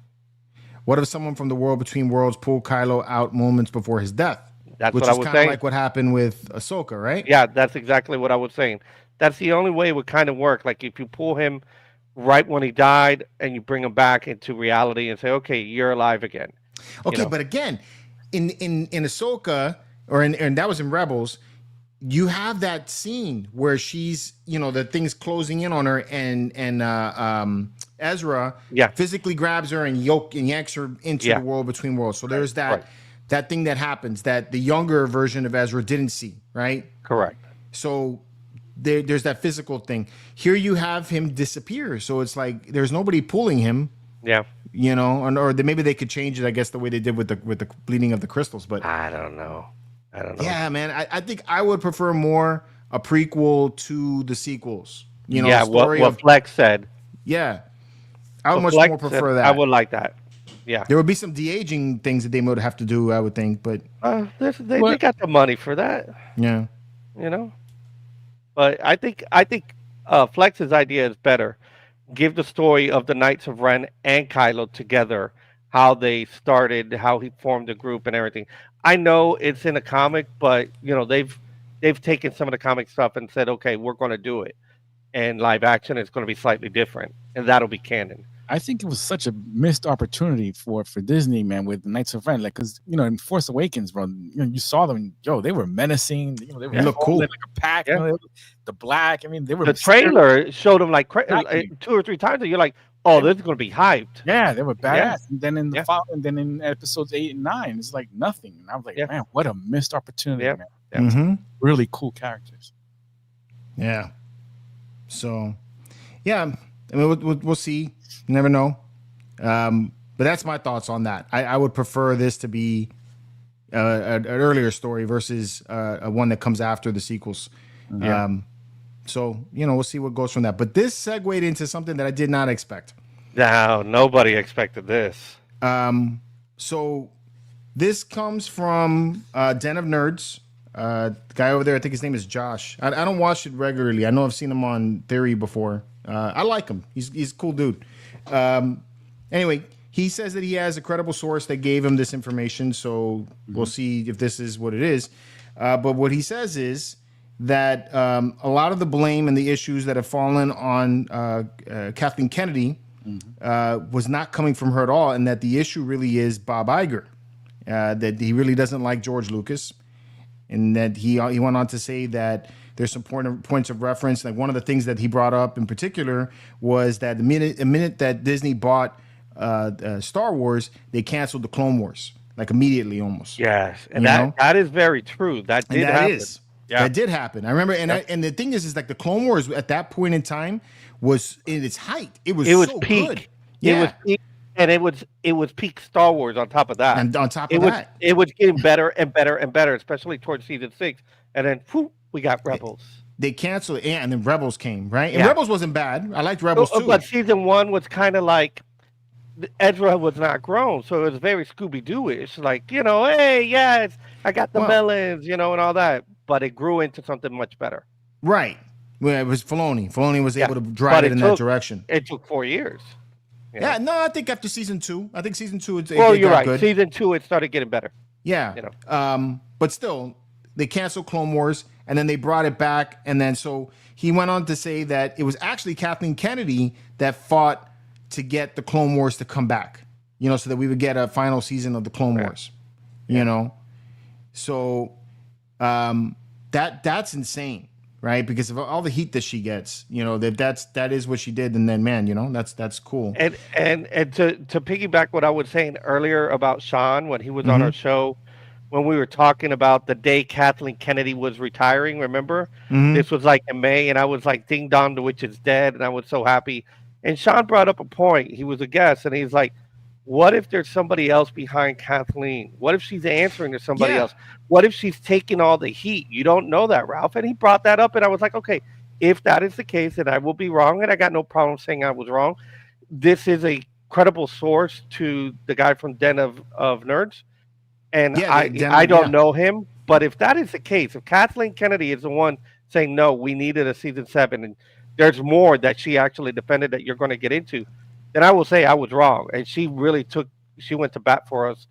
What if someone from the world between worlds pulled Kylo out moments before his death? That's which what I is was kind of saying. like what happened with Ahsoka, right? Yeah, that's exactly what I was saying. That's the only way it would kind of work. Like if you pull him right when he died and you bring him back into reality and say, okay, you're alive again. Okay, but again, in Ahsoka, and that was in Rebels, you have that scene where she's, the thing's closing in on her, and Ezra physically grabs her and yanks her into the world between worlds. So there's that that thing that happens that the younger version of Ezra didn't see, right? Correct. So there's that physical thing. Here you have him disappear. So it's like there's nobody pulling him. Yeah. Or maybe they could change it, I guess, the way they did with the bleeding of the crystals. But I don't know. Yeah, man. I think I would prefer more a prequel to the sequels. What Flex said. Yeah. I would much more prefer that. I would like that. Yeah. There would be some de-aging things that they would have to do, I would think, but they got the money for that. Yeah. But I think Flex's idea is better. Give the story of the Knights of Ren and Kylo together, how they started, how he formed the group and everything. I know it's in a comic, but they've taken some of the comic stuff and said, okay, we're going to do it. and live action is going to be slightly different, and that'll be canon. I think it was such a missed opportunity for Disney, man, with the Knights of Ren. Like, because in Force Awakens, bro, you saw them. Yo, they were menacing. They were look cool. like a pack. Yeah. The black. I mean, they were. The trailer showed them like Exactly. 2 or 3 times, and you're like, "Oh, this is going to be hyped." Yeah, they were badass. Yeah. And then in the Yeah. and then in episodes 8 and 9, it's like nothing. And I was like, man, what a missed opportunity, Yeah. man. Yeah. Mm-hmm. Really cool characters. Yeah. So, yeah, I mean, we'll see. You never know. But that's my thoughts on that. I would prefer this to be an earlier story versus a one that comes after the sequels. Yeah. So, we'll see what goes from that. But this segued into something that I did not expect. No, nobody expected this. So this comes from Den of Nerds. The guy over there, I think his name is Josh. I don't watch it regularly. I know I've seen him on Theory before. I like him. He's a cool dude. Anyway, he says that he has a credible source that gave him this information, so we'll see if this is what it is. But what he says is that a lot of the blame and the issues that have fallen on Kathleen Kennedy was not coming from her at all, and that the issue really is Bob Iger, that he really doesn't like George Lucas, and that he went on to say that there's some points of reference. Like one of the things that he brought up in particular was that the minute that Disney bought Star Wars, they canceled the Clone Wars, like immediately almost. Yes, and that is very true. That did happen. That did happen. I remember, and the thing is like the Clone Wars at that point in time was in its height. It was so peak. Good. It was peak, and it was peak Star Wars on top of that. And on top of that, it was getting better and better and better, especially towards season 6. And then we got Rebels. They canceled it, and then Rebels came, right? And Rebels wasn't bad. I liked Rebels too. But season 1 was kind of like Ezra was not grown, so it was very Scooby-Doo-ish. Like, hey, yes, I got the melons, and all that. But it grew into something much better. Right. Well, it was Filoni. Filoni was able to drive it in that direction. It took 4 years. Yeah, no, I think after season 2, it you're right. Good. Season 2, it started getting better. Yeah. But still, they canceled Clone Wars, and then they brought it back, and then so he went on to say that it was actually Kathleen Kennedy that fought to get the Clone Wars to come back, so that we would get a final season of the Clone Wars, So that's insane, right? Because of all the heat that she gets, that is what she did, and then man, that's cool. And to piggyback what I was saying earlier about Sean when he was on our show, when we were talking about the day Kathleen Kennedy was retiring, remember? This was like in May, and I was like, "Ding dong, the witch is dead," and I was so happy. And Sean brought up a point. He was a guest, and he's like, what if there's somebody else behind Kathleen? What if she's answering to somebody else? What if she's taking all the heat? You don't know that, Ralph. And he brought that up, and I was like, okay, if that is the case, and I will be wrong, and I got no problem saying I was wrong, this is a credible source to the guy from Den of Nerds. And I don't know him, but if that is the case, if Kathleen Kennedy is the one saying, no, we needed a season 7, and there's more that she actually defended that you're going to get into, then I will say I was wrong. And she really went to bat for us.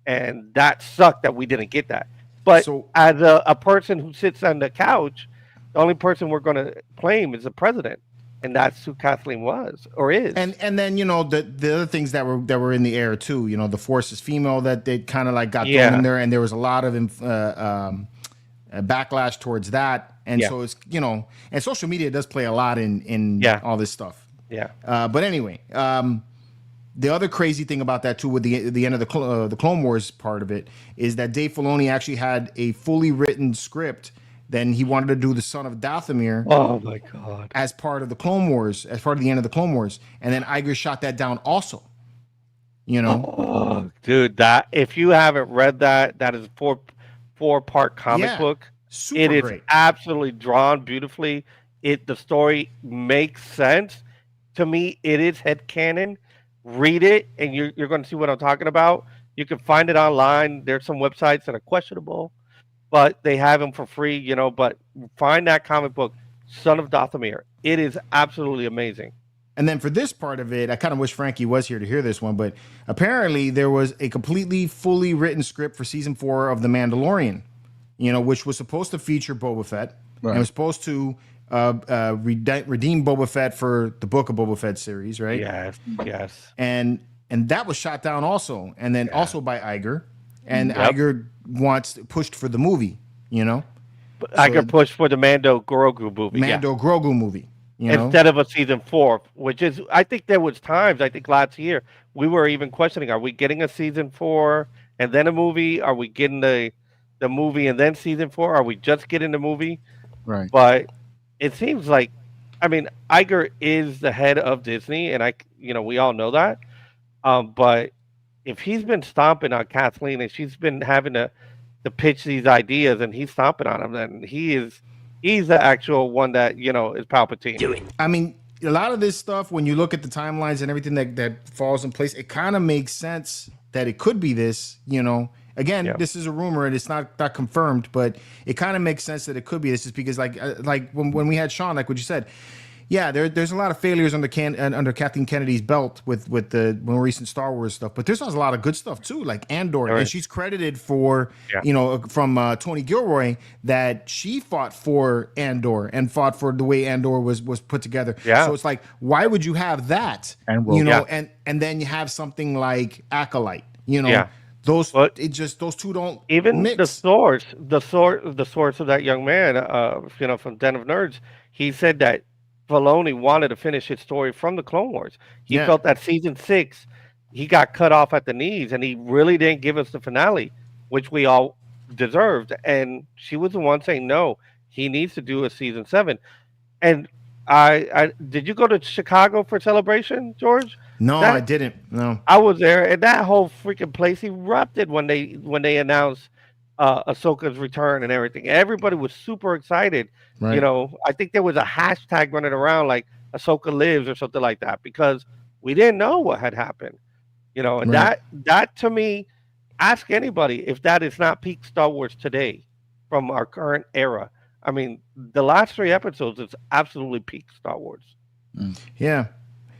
And that sucked that we didn't get that. But as a person who sits on the couch, the only person we're going to claim is the president. And that's who Kathleen was or is. And then, the other things that were in the air too, the Force is female that they kind of like got thrown in there. And there was a lot of backlash towards that. And so it's, and social media does play a lot in all this stuff. Yeah. But anyway, the other crazy thing about that too, with the end of the Clone Wars part of it, is that Dave Filoni actually had a fully written script. Then he wanted to do the Son of Dathomir. Oh my God! As part of the Clone Wars, as part of the end of the Clone Wars, and then Iger shot that down also. Oh, dude, that if you haven't read that is a four-part comic book. Super great. Is absolutely drawn beautifully. The story makes sense. To me, it is headcanon. Read it, and you're going to see what I'm talking about. You can find it online. There's some websites that are questionable, but they have them for free, But find that comic book, Son of Dathomir. It is absolutely amazing. And then for this part of it, I kind of wish Frankie was here to hear this one, but apparently there was a completely fully written script for season 4 of The Mandalorian, which was supposed to feature Boba Fett. Right. And it was supposed to redeem Boba Fett for the Book of Boba Fett series, right? Yes, yes. And that was shot down also, and then also by Iger, and Yep. Iger pushed for the movie, you know, I so could push for the Mando Grogu movie. Yeah. Mando Grogu movie, you know. Instead of a season 4, which is, I think there was times, I think last year we were even questioning, are we getting a season 4 and then a movie? Are we getting the movie and then season 4? Are we just getting the movie? Right. But it seems like, I mean, Iger is the head of Disney, and we all know that. But if he's been stomping on Kathleen and she's been having to pitch these ideas and he's stomping on them, then he's the actual one that is Palpatine. I mean, a lot of this stuff, when you look at the timelines and everything that falls in place, it kind of makes sense that it could be this, you know. Again, Yeah. this is a rumor and it's not confirmed, but it kind of makes sense that it could be this, is because like when we had Sean, like what you said, yeah, there's a lot of failures under Kathleen Kennedy's belt with the more recent Star Wars stuff, but there's also a lot of good stuff too, like Andor, There and is. she's credited for Yeah. from Tony Gilroy that she fought for Andor and fought for the way Andor was put together. Yeah. So it's like, why would you have that? And you know, Yeah. and then you have something like Acolyte, you know. Yeah. Those But those two don't even mix. the source of that young man, from Den of Nerds, he said that Filoni wanted to finish his story from the Clone Wars. He Yeah. felt that season 6, he got cut off at the knees, and he really didn't give us the finale, which we all deserved. And she was the one saying, no, he needs to do a season 7. And I did you go to Chicago for Celebration, George? No, That I didn't. No. I was there, and that whole freaking place erupted when they announced Ahsoka's return and everything. Everybody was super excited. Right. I think there was a hashtag running around like Ahsoka lives or something like that, because we didn't know what had happened. And Right. that to me, ask anybody if that is not peak Star Wars today from our current era. I mean, the last 3 episodes is absolutely peak Star Wars. Yeah.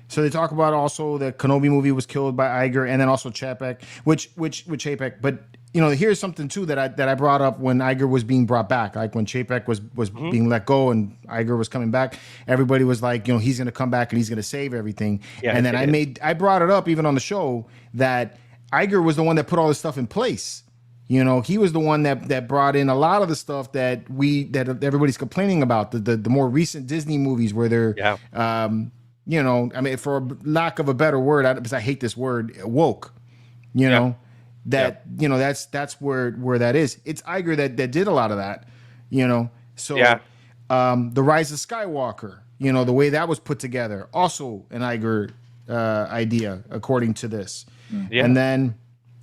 So they talk about also the Kenobi movie was killed by Iger, and then also Chapek, which Chapek. But here's something too that I brought up when Iger was being brought back, like when Chapek was being let go and Iger was coming back. Everybody was like, he's going to come back and he's going to save everything. Yeah, and then he I brought it up even on the show that Iger was the one that put all this stuff in place. He was the one that brought in a lot of the stuff that everybody's complaining about, the more recent Disney movies where they're Yeah. I mean, for lack of a better word, because I hate this word, woke. That's where that is. It's Iger that did a lot of that. So Yeah. The Rise of Skywalker, the way that was put together, also an Iger idea, according to this. Yeah. And then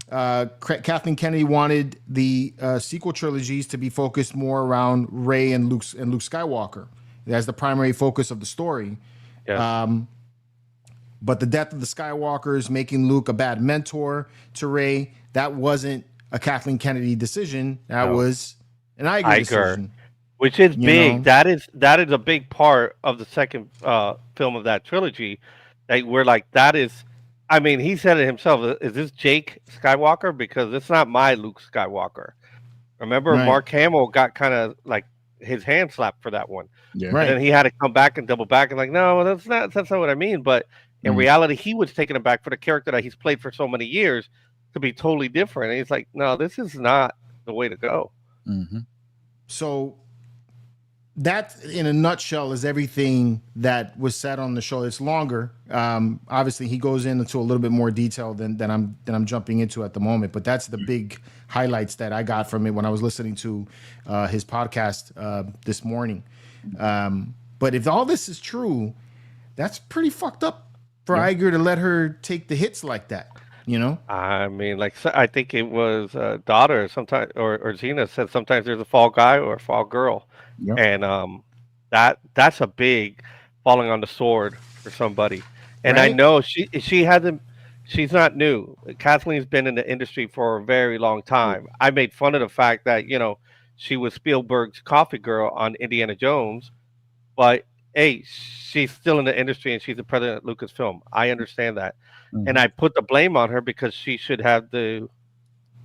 Kathleen Kennedy wanted the sequel trilogies to be focused more around Rey and Luke Skywalker as the primary focus of the story. Yeah. But the death of the Skywalkers, making Luke a bad mentor to Rey, that wasn't a Kathleen Kennedy decision. That was an Iger decision. Which is big. know? That is a big part of the second film of that trilogy. That we're like, that is. I mean, he said it himself. Is this Jake Skywalker? Because it's not my Luke Skywalker. Remember, Right. Mark Hamill got kind of like his hand slapped for that one, Yeah. Right. and then he had to come back and double back and like, no, that's not what I mean. But in reality, he was taken aback for the character that he's played for so many years to be totally different. And he's like, no, this is not the way to go. Mm-hmm. So that, in a nutshell, is everything that was said on the show. It's longer. Obviously, he goes into a little bit more detail than I'm jumping into at the moment. But that's the big highlights that I got from it when I was listening to his podcast this morning. But if all this is true, that's pretty fucked up for Iger to let her take the hits like that. I mean, like, I think it was daughter sometimes, or Xena said sometimes there's a fall guy or a fall girl. Yep. And that's a big falling on the sword for somebody. And I Right. know she's not new. Kathleen's been in the industry for a very long time. I made fun of the fact that she was Spielberg's coffee girl on Indiana Jones, but hey, she's still in the industry and she's the president of Lucasfilm. I understand that, Mhm. and I put the blame on her because she should have to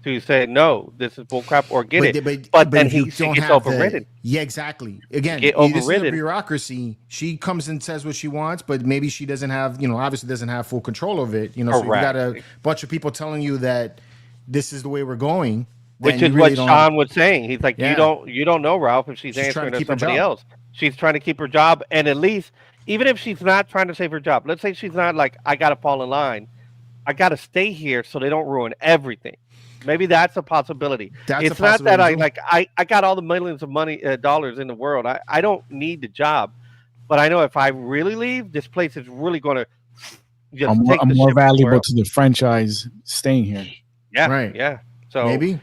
to say no, this is bullcrap or get it. But But then if you she don't gets have overridden. yeah, exactly. Again, Get this is a overridden. bureaucracy. She comes and says what she wants, but maybe she doesn't have, obviously doesn't have full control of it. So you got a bunch of people telling you that this is the way we're going. Which then is you really what don't Sean was saying. He's like, Yeah. you don't know, Ralph, if she's She's trying answering to to keep her somebody job. else. She's trying to keep her job, and at least, even if she's not trying to save her job, let's say she's not like, I gotta fall in line, I gotta stay here so they don't ruin everything. Maybe that's a possibility. That's It's a not that possibility, I got all the millions of dollars in the world. I don't need the job, but I know if I really leave, this place is really going to just take I'm the more ship somewhere valuable else. to the franchise staying here. Yeah, Right. yeah. So Maybe.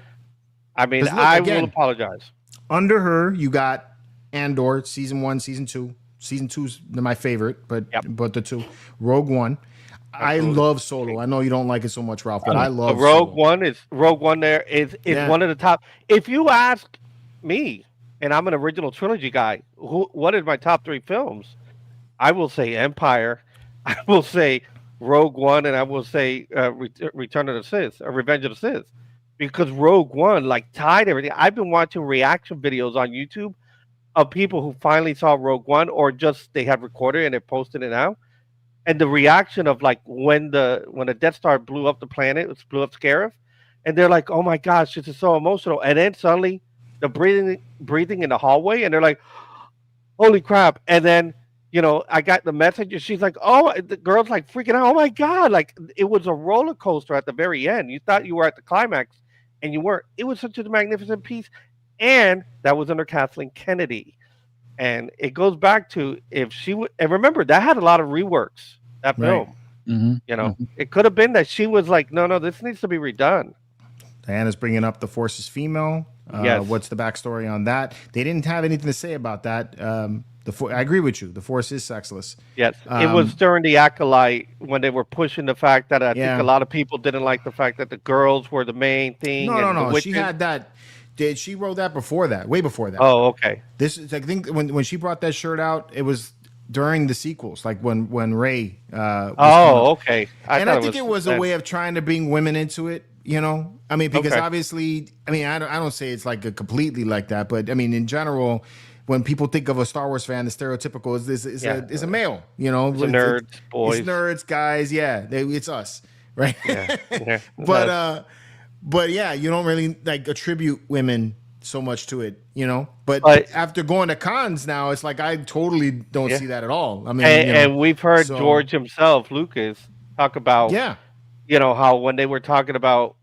I mean, 'Cause look, I again, will apologize. Under her, you got Andor season 1, season 2. Season 2's my favorite, but Yep. the two. Rogue One. I Absolutely. love Solo. I know you don't like it so much, Ralph, but I The love Rogue Solo. One. There is Yeah. one of the top. If you ask me, and I'm an original trilogy guy, what is my top 3 films? I will say Empire, I will say Rogue One, and I will say Return of the Sith or Revenge of the Sith, because Rogue One like tied everything. I've been watching reaction videos on YouTube of people who finally saw Rogue One, or just they had recorded and they're posting it now, and the reaction of like when the Death Star blew up the planet, it blew up Scarif, and they're like, "Oh my gosh, this is so emotional," and then suddenly the breathing in the hallway, and they're like, holy crap. And then, I got the message and she's like, oh, the girl's like freaking out. Oh my God. Like it was a roller coaster at the very end. You thought you were at the climax and you weren't. It was such a magnificent piece. And that was under Kathleen Kennedy. And it goes back to if she would, and remember that had a lot of reworks, that Right. film. Mm-hmm. It could have been that she was like, no, this needs to be redone. Diana's bringing up the Force is female. Yes. What's the backstory on that? They didn't have anything to say about that. I agree with you. The Force is sexless. Yes, it was during the Acolyte when they were pushing the fact that I think a lot of people didn't like the fact that the girls were the main thing. No. She had that. She wrote that before that, way before that. Oh, okay. This is, I think, when she brought that shirt out, it was during the sequels, like when Rey. Okay. I think it was a way of trying to bring women into it. I mean, because Okay. obviously, I mean, I don't say it's like a completely like that, but I mean, in general, when people think of a Star Wars fan, the stereotypical is a male. It's nerds, boys. It's nerds, guys. Yeah, it's us, right? Yeah. But yeah, you don't really like attribute women so much to it, But after going to cons now, it's like I totally don't see that at all. I mean, and we've heard George himself, Lucas, talk about how when they were talking about,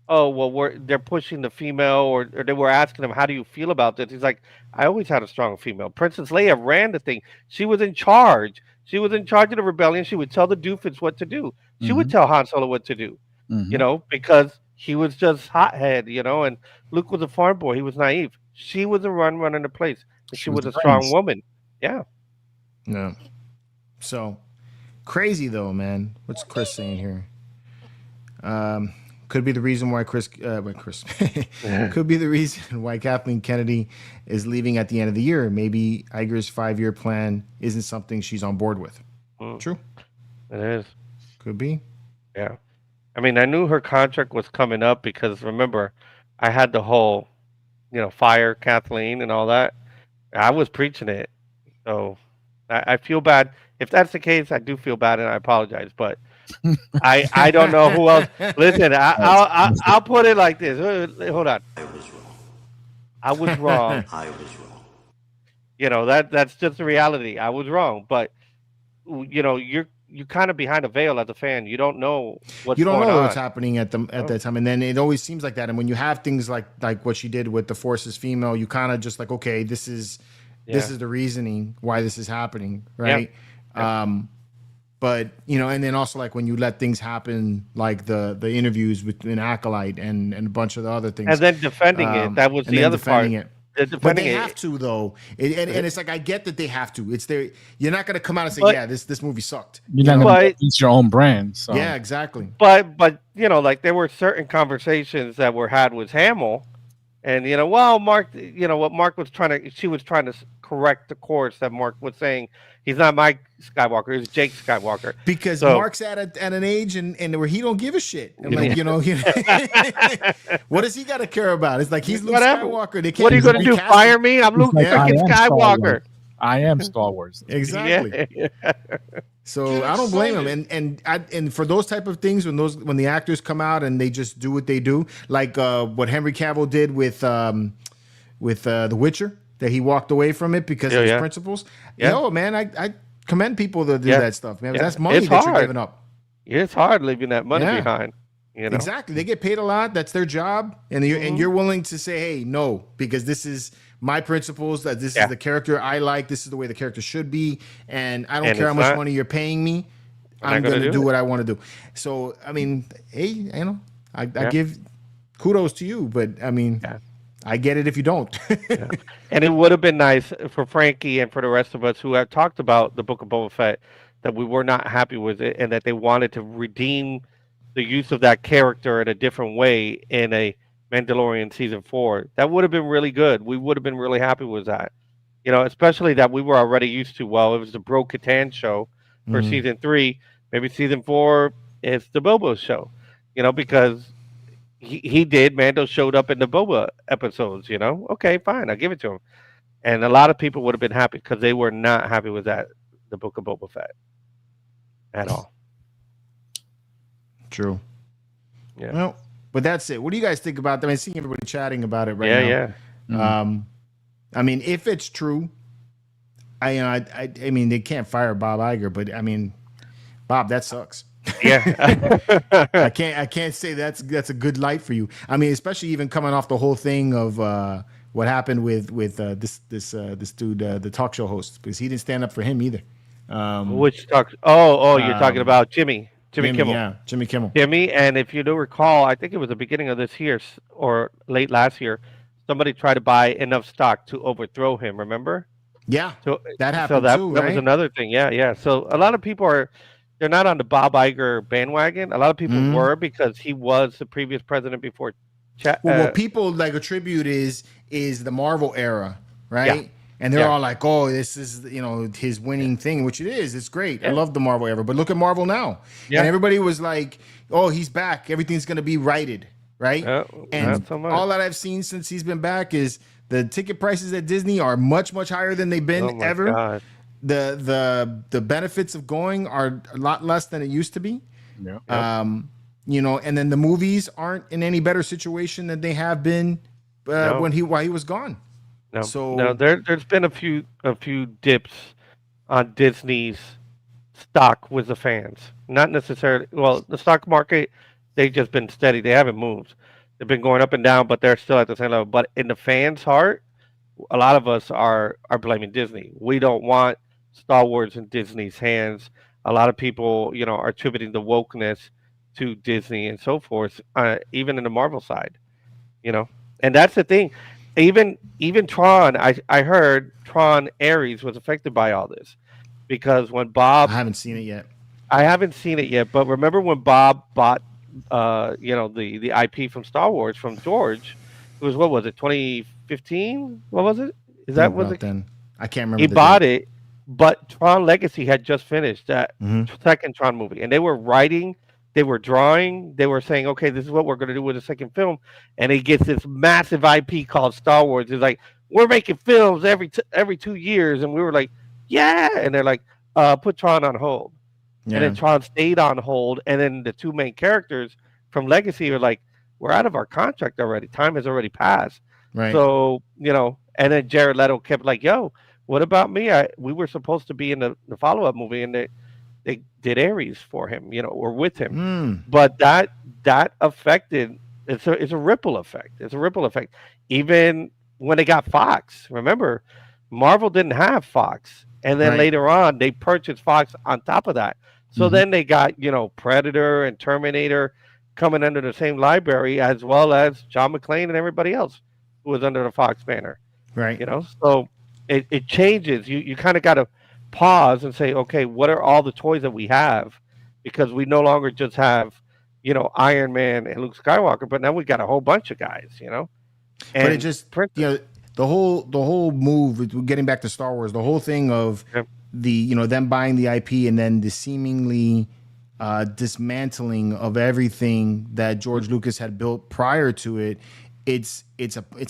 oh well, they're pushing the female, or they were asking him, how do you feel about this? He's like, I always had a strong female. Princess Leia ran the thing. She was in charge. She was in charge of the rebellion. She would tell the doofus what to do. She would tell Han Solo what to do. Because he was just hothead, and Luke was a farm boy. He was naive. She was a running the place. She was a strong woman. Yeah. No. So crazy though, man. What's Chris saying here? Could be the reason why Chris could be the reason why Kathleen Kennedy is leaving at the end of the year. Maybe Iger's 5-year plan isn't something she's on board with. True. It is. Could be. Yeah. I mean, I knew her contract was coming up because remember, I had the whole, fire Kathleen and all that. I was preaching it. So I feel bad. If that's the case, I do feel bad and I apologize. But I don't know who else. Listen, I'll put it like this. Hold on. I was wrong. I was wrong. I was wrong. That's just the reality. I was wrong. But, you're kind of behind a veil as a fan. You don't know what's going on. What's happening at that time, and then it always seems like that. And when you have things like what she did with the Force is female, you kind of just like, okay, this is the reasoning why this is happening, right? Yeah. But and then also like when you let things happen, like the interviews between Acolyte and a bunch of the other things, and then defending it. That was the other part. But they have to though, and it's like I get that they have to. It's their. You're not gonna come out and say, this movie sucked. You're not gonna use your own brand. So. Yeah, exactly. But like there were certain conversations that were had with Hamill, And well, Mark, what Mark was she was trying to correct the course that Mark was saying. He's not Mike Skywalker. He's Jake Skywalker. Because So Mark's at an age and where he don't give a shit. And Yeah. what does he got to care about? It's like he's Luke Whatever. Skywalker. They can't what are you going to do? recast Fire him. me? I'm Luke like, freaking Skywalker. I am Star Wars. Exactly. Yeah. So I don't blame him. And for those type of things, when the actors come out and they just do what they do, like what Henry Cavill did with The Witcher, that he walked away from it because of his principles. Yeah. Yo, man, I commend people that do that stuff, man. Yeah. That's money It's that you're hard. giving up. It's hard leaving that money Yeah. behind. Exactly. They get paid a lot. That's their job. And you're willing to say, hey, no, because this is my principles, that this is the character I like. This is the way the character should be. And I don't care how much money you're paying me. I'm going to do what I want to do. So, I mean, hey, I give kudos to you, but I mean, I get it if you don't. And it would have been nice for Frankie and for the rest of us who have talked about the Book of Boba Fett that we were not happy with it and that they wanted to redeem the use of that character in a different way in a Mandalorian season 4. That would have been really good. We would have been really happy with that. Especially that we were already used to, it was the Bro Katan show for season 3. Maybe season 4 is the Boba show, because he did. Mando showed up in the Boba episodes, Okay, fine. I'll give it to him. And a lot of people would have been happy because they were not happy with that, the Book of Boba Fett at all. True. Yeah. Well, but that's it. What do you guys think about that? I see everybody chatting about it right now. Yeah. I mean, if it's true, I mean, they can't fire Bob Iger, but I mean, Bob, that sucks. Yeah. I can't say that's a good light for you. I mean, especially even coming off the whole thing of what happened with this dude, the talk show host, because he didn't stand up for him either. Which talks? You're talking about Jimmy Kimmel. Yeah, Jimmy Kimmel. Jimmy, and if you do recall, I think it was the beginning of this year or late last year, somebody tried to buy enough stock to overthrow him. Remember? Yeah, So that happened that too, that right? was another thing. Yeah. So a lot of people they're not on the Bob Iger bandwagon. A lot of people were because he was the previous president before. What people like attribute is the Marvel era, right? Yeah. And they're all like, "Oh, this is his winning thing," which it is. It's great. I love the Marvel era, but look at Marvel now. Yeah. And everybody was like, "Oh, he's back. Everything's gonna be righted." Right? And not so much. all that I've seen since he's been back is the ticket prices at Disney are much, much higher than they've been ever. God. The benefits of going are a lot less than it used to be. Yeah. And then the movies aren't in any better situation than they have been while he was gone. No, there's been a few dips on Disney's stock with the fans. Not necessarily. Well, the stock market, they've just been steady. They haven't moved. They've been going up and down, but they're still at the same level. But in the fans' heart, a lot of us are blaming Disney. We don't want Star Wars in Disney's hands. A lot of people, are attributing the wokeness to Disney and so forth, even in the Marvel side, And that's the thing. Even Tron, I heard Tron Ares was affected by all this because when Bob, I haven't seen it yet. I haven't seen it yet, but remember when Bob bought, the IP from Star Wars from George? It was, what was it, 2015? What was it? Is that was it? Then I can't remember. He bought it, but Tron Legacy had just finished that second Tron movie, and they were writing. They were drawing. They were saying, "Okay, this is what we're going to do with the second film." And he gets this massive IP called Star Wars. It's like, we're making films every 2 years, and we were like, "Yeah!" And they're like, "Put Tron on hold." Yeah. And then Tron stayed on hold. And then the two main characters from Legacy are like, "We're out of our contract already. Time has already passed." Right. So and then Jared Leto kept like, "Yo, what about me? We were supposed to be in the follow-up movie, and they did Ares for him, or with him." But that affected. It's a ripple effect. It's a ripple effect. Even when they got Fox, remember, Marvel didn't have Fox, and then later on they purchased Fox on top of that. So then they got Predator and Terminator coming under the same library, as well as John McClane and everybody else who was under the Fox banner. Right. So it changes. You kind of got to pause and say, okay, what are all the toys that we have? Because we no longer just have, Iron Man and Luke Skywalker, but now we got a whole bunch of guys, And But it just the whole move. Getting back to Star Wars, the whole thing of them buying the IP and then the seemingly dismantling of everything that George Lucas had built prior to it. It's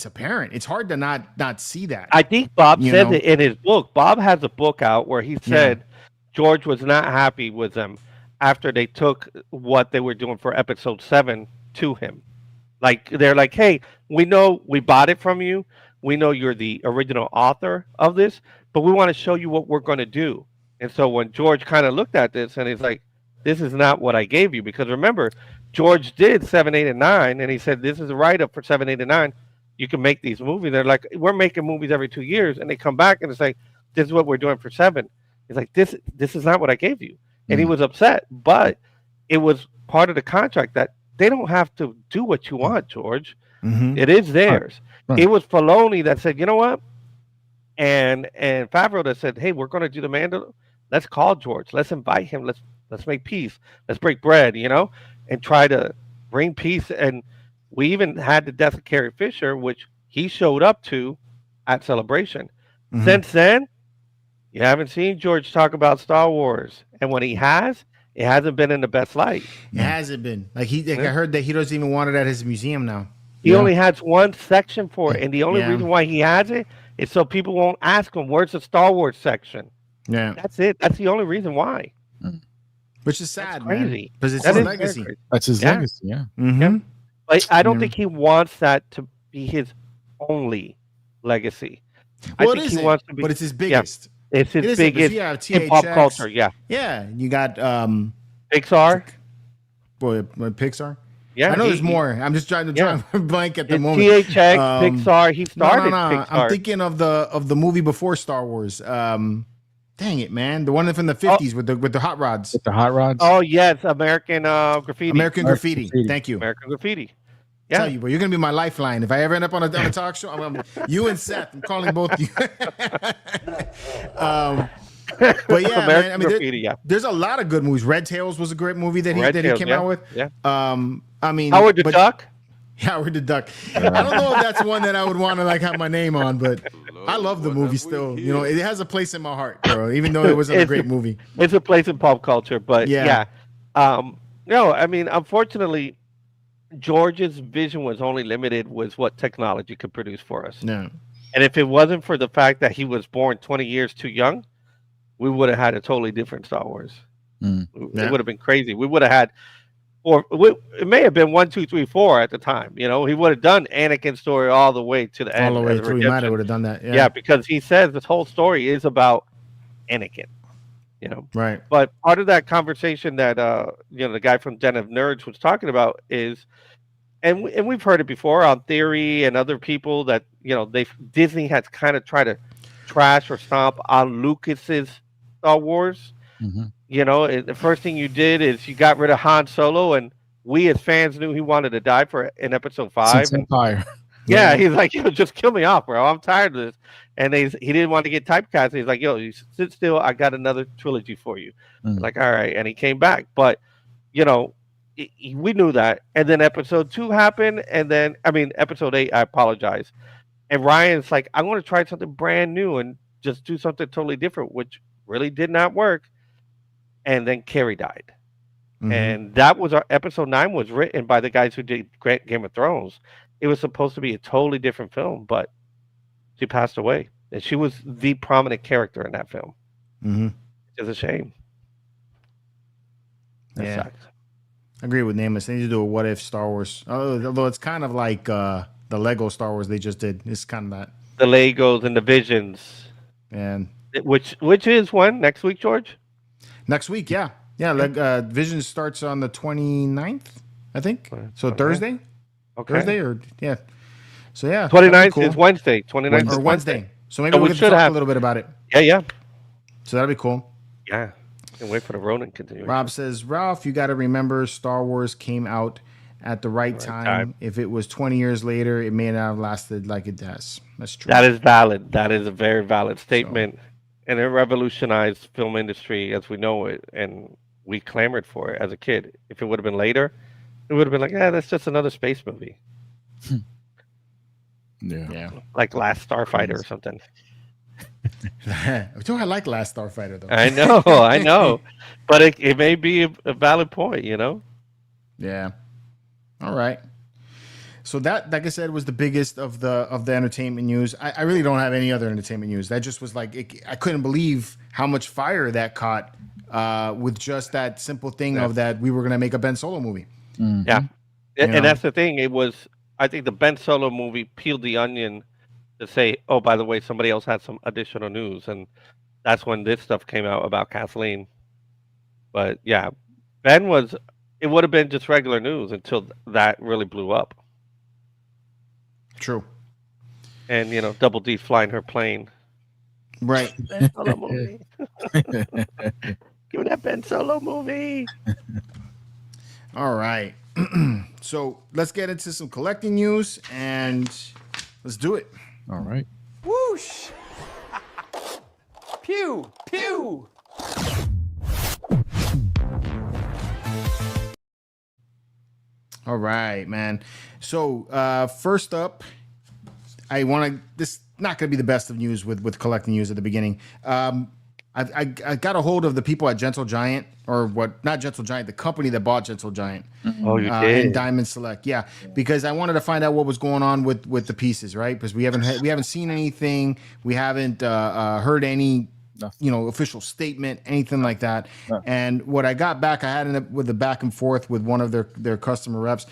apparent. It's hard to not see that. I think Bob said it in his book. Bob has a book out where he said George was not happy with them after they took what they were doing for Episode 7 to him. Like they're like, hey, we know we bought it from you. We know you're the original author of this, but we want to show you what we're going to do. And so when George kind of looked at this and he's like, this is not what I gave you. Because remember, George did 7, 8, and 9, and he said, this is a write-up for 7, 8, and 9. You can make these movies. They're like, we're making movies every 2 years. And they come back and it's like, this is what we're doing for 7. He's like, this is not what I gave you. And he was upset. But it was part of the contract that they don't have to do what you want, George. It is theirs. Right. It was Filoni that said, you know what? And Favreau that said, hey, we're going to do the Mandalorian. Let's call George. Let's invite him. Let's make peace. Let's break bread, and try to bring peace. And we even had the death of Carrie Fisher, which he showed up to at Celebration. Since then, you haven't seen George talk about Star Wars. And when he has, it hasn't been in the best light. It hasn't been. I heard that he doesn't even want it at his museum now. He only has one section for it. And the only reason why he has it is so people won't ask him, where's the Star Wars section? Yeah. That's it. That's the only reason why. Which is sad, crazy. Because it's his legacy. That's his legacy, But I don't think he wants that to be his only legacy. Well, I think he wants to be, but it's his biggest. It's his biggest in pop culture, Yeah, you got Pixar. Pixar? Yeah, I know there's more. I'm just trying to blank at the moment. THX, Pixar. He started Pixar. I'm thinking of the movie before Star Wars. Dang it, man! The one from the 50s with the hot rods. With the hot rods. Oh yes, American Graffiti. American Graffiti. Thank you. American Graffiti. Yeah. Tell you, bro, you're gonna be my lifeline if I ever end up on a talk show. You and Seth. I'm calling both of you. But yeah, man. I mean, there's a lot of good movies. Red Tails was a great movie that he came out with. Yeah. I mean, Howard the Duck. Howard the Duck. I don't know if that's one that I would want to have my name on, but I love the movie still. It has a place in my heart, bro. Even though it wasn't a great movie. It's a place in pop culture, but yeah. No, I mean, unfortunately, George's vision was only limited with what technology could produce for us. No. And if it wasn't for the fact that he was born 20 years too young, we would have had a totally different Star Wars. It would have been crazy. We would have had, it may have been 1, 2, 3, 4 at the time. He would have done Anakin's story all the way to the end. All the way through. He might have would have done that. Yeah, because he says this whole story is about Anakin. Right. But part of that conversation that the guy from Den of Nerds was talking about is, and we've heard it before on Theory and other people that Disney has kind of tried to trash or stomp on Lucas's Star Wars. The first thing you did is you got rid of Han Solo, and we as fans knew he wanted to die in Episode 5. Empire. Yeah, he's like, just kill me off, bro. I'm tired of this. And he didn't want to get typecast. He's like, you sit still. I got another trilogy for you. Like, all right. And he came back. But, we knew that. And then Episode 2 happened. And then, Episode 8, I apologize. And Ryan's like, I want to try something brand new and just do something totally different, which really did not work. And then Carrie died. And that was Episode 9 was written by the guys who did Game of Thrones. It was supposed to be a totally different film, but she passed away. And she was the prominent character in that film. It's a shame. That sucks. I agree with Namus. They need to do a what if Star Wars. Although it's kind of like the Lego Star Wars they just did. It's kind of that. The Legos and the Visions. And which is when? Next week, George? Next week, yeah. Yeah, Visions starts on the 29th, I think. So Thursday? Okay. Thursday So yeah. 29th is Wednesday. 29th is Wednesday. So maybe we can talk a little bit about it. Yeah. So that'll be cool. Yeah. Can't wait for the Ronin continuation. Rob says, Ralph, you got to remember Star Wars came out at the right time. If it was 20 years later, it may not have lasted like it has. That's true. That is valid. That is a very valid statement. And it revolutionized film industry as we know it. And we clamored for it as a kid. If it would have been later, it would have been like, that's just another space movie. Yeah. like Last Starfighter or something. I like Last Starfighter though. I know, I know, but it may be a valid point, you know. Yeah. All right. So that, like I said, was the biggest of the entertainment news. I really don't have any other entertainment news. That just was like I couldn't believe how much fire that caught with just that simple thing of that we were gonna make a Ben Solo movie. Yeah, You know? and that's the thing. It was, I think, the Ben Solo movie peeled the onion to say, oh, by the way, somebody else had some additional news, and that's when this stuff came out about Kathleen. But yeah, Ben was. It would have been just regular news until that really blew up. True. And Double D flying her plane. Right. Ben Solo movie. Give me that Ben Solo movie. All right. So let's get into some collecting news and let's do it. All right. Whoosh! Pew! Pew! All right, man. So first up, I want to. This not going to be the best of news with collecting news at the beginning. I got a hold of the people at Gentle Giant, or what? Not Gentle Giant, the company that bought Gentle Giant. Oh, you did. And Diamond Select, yeah, because I wanted to find out what was going on with the pieces, right? Because we haven't seen anything, we haven't heard any, official statement, anything like that. No. And what I got back, I had with the back and forth with one of their customer reps.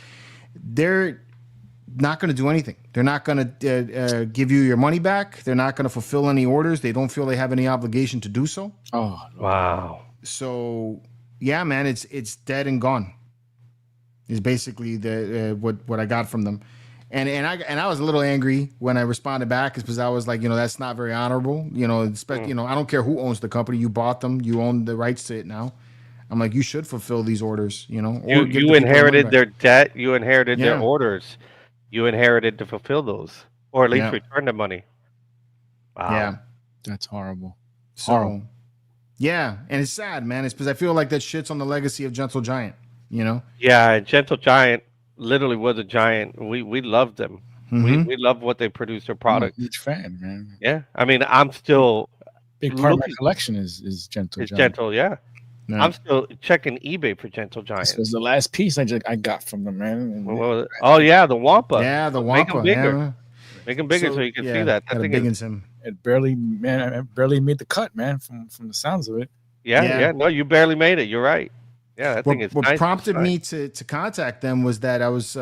They're not going to do anything. They're not going to give you your money back. They're not going to fulfill any orders. They don't feel they have any obligation to do so. Oh, Wow. So yeah, man, it's dead and gone. Is basically the what I got from them, and I was a little angry when I responded back, because I was like, that's not very honorable. I don't care who owns the company. You bought them. You own the rights to it now. I'm like, you should fulfill these orders. Or You inherited their debt. You inherited their orders. You inherited to fulfill those, or at least return the money. Wow. Yeah, that's horrible. So, yeah, and it's sad, man. It's because I feel like that shit's on the legacy of Gentle Giant. Yeah, Gentle Giant literally was a giant. We loved them. Mhm. We love what they produced, their product. I'm a huge fan, man. Yeah, I mean, I'm still Big part of my collection is Gentle it's Giant. Gentle. Yeah. Yeah. I'm still checking eBay for Gentle Giant. This was the last piece I got from them, man. What was it? Oh yeah, the Wampa. Yeah, the Make 'em Wampa. bigger. Yeah. Make them bigger so you can see that. That thing is, biggins him. It barely made the cut, man. From the sounds of it. yeah. No, you barely made it. You're right. Yeah, that thing is. What nice prompted inside. me to contact them was that I was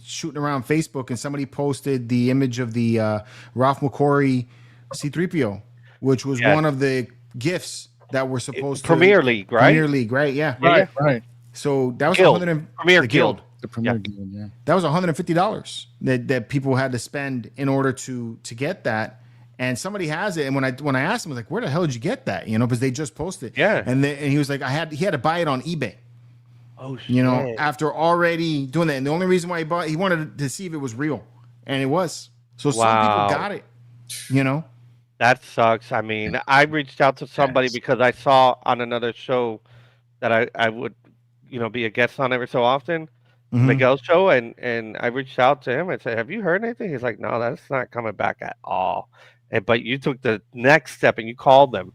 shooting around Facebook and somebody posted the image of the Ralph McQuarrie C-3PO, which was one of the gifts that were supposed Premier League, right? Premier League, right? Yeah. Right. So that was Guild. Premier Guild. The Premier Guild, yeah. That was $150 that people had to spend in order to get that. And somebody has it. And when I asked him, I was like, where the hell did you get that? Because they just posted. Yeah. And he was like, he had to buy it on eBay. Oh shit. After already doing that. And the only reason why he wanted to see if it was real. And it was. So some people got it. That sucks. I mean, I reached out to somebody because I saw on another show that I would, be a guest on every so often, Miguel's show, and I reached out to him and said, "Have you heard anything?" He's like, "No, that's not coming back at all." But you took the next step and you called them,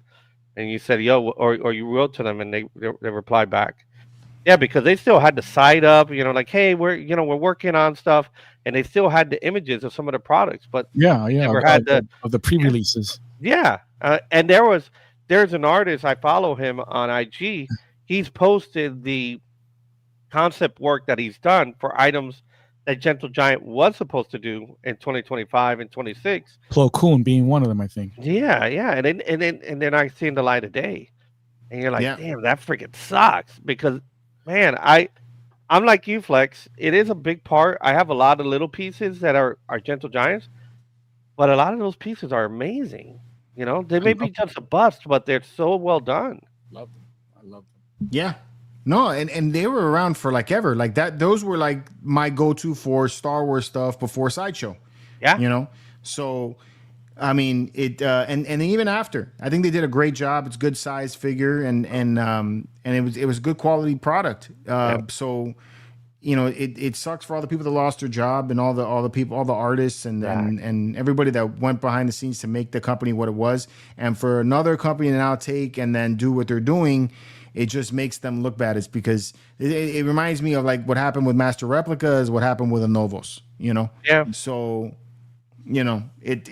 and you said, "Yo," or you wrote to them, and they replied back. Yeah, because they still had the site up, like, "Hey, we're working on stuff," and they still had the images of some of the products, but never had of the pre-releases. Yeah, and there's an artist, I follow him on IG. He's posted the concept work that he's done for items that Gentle Giant was supposed to do in 2025 and 26. Plo Koon being one of them, I think. Yeah, and they're not seeing the light of day, and you're like, damn, that freaking sucks. Because, man, I'm like you, Flex. It is a big part. I have a lot of little pieces that are Gentle Giants, but a lot of those pieces are amazing. They may be just a bust, but they're so well done. I love them. Yeah. No, and they were around for like ever. Like that, those were like my go-to for Star Wars stuff before Sideshow. Yeah. So I mean it and even after. I think they did a great job. It's a good size figure and it was good quality product. So you know, it sucks for all the people that lost their job and all the people, all the artists and everybody that went behind the scenes to make the company what it was. And for another company to now take and then do what they're doing, it just makes them look bad. It's because it reminds me of like what happened with Master Replicas, what happened with Anovos, you know? Yeah. So, you know, it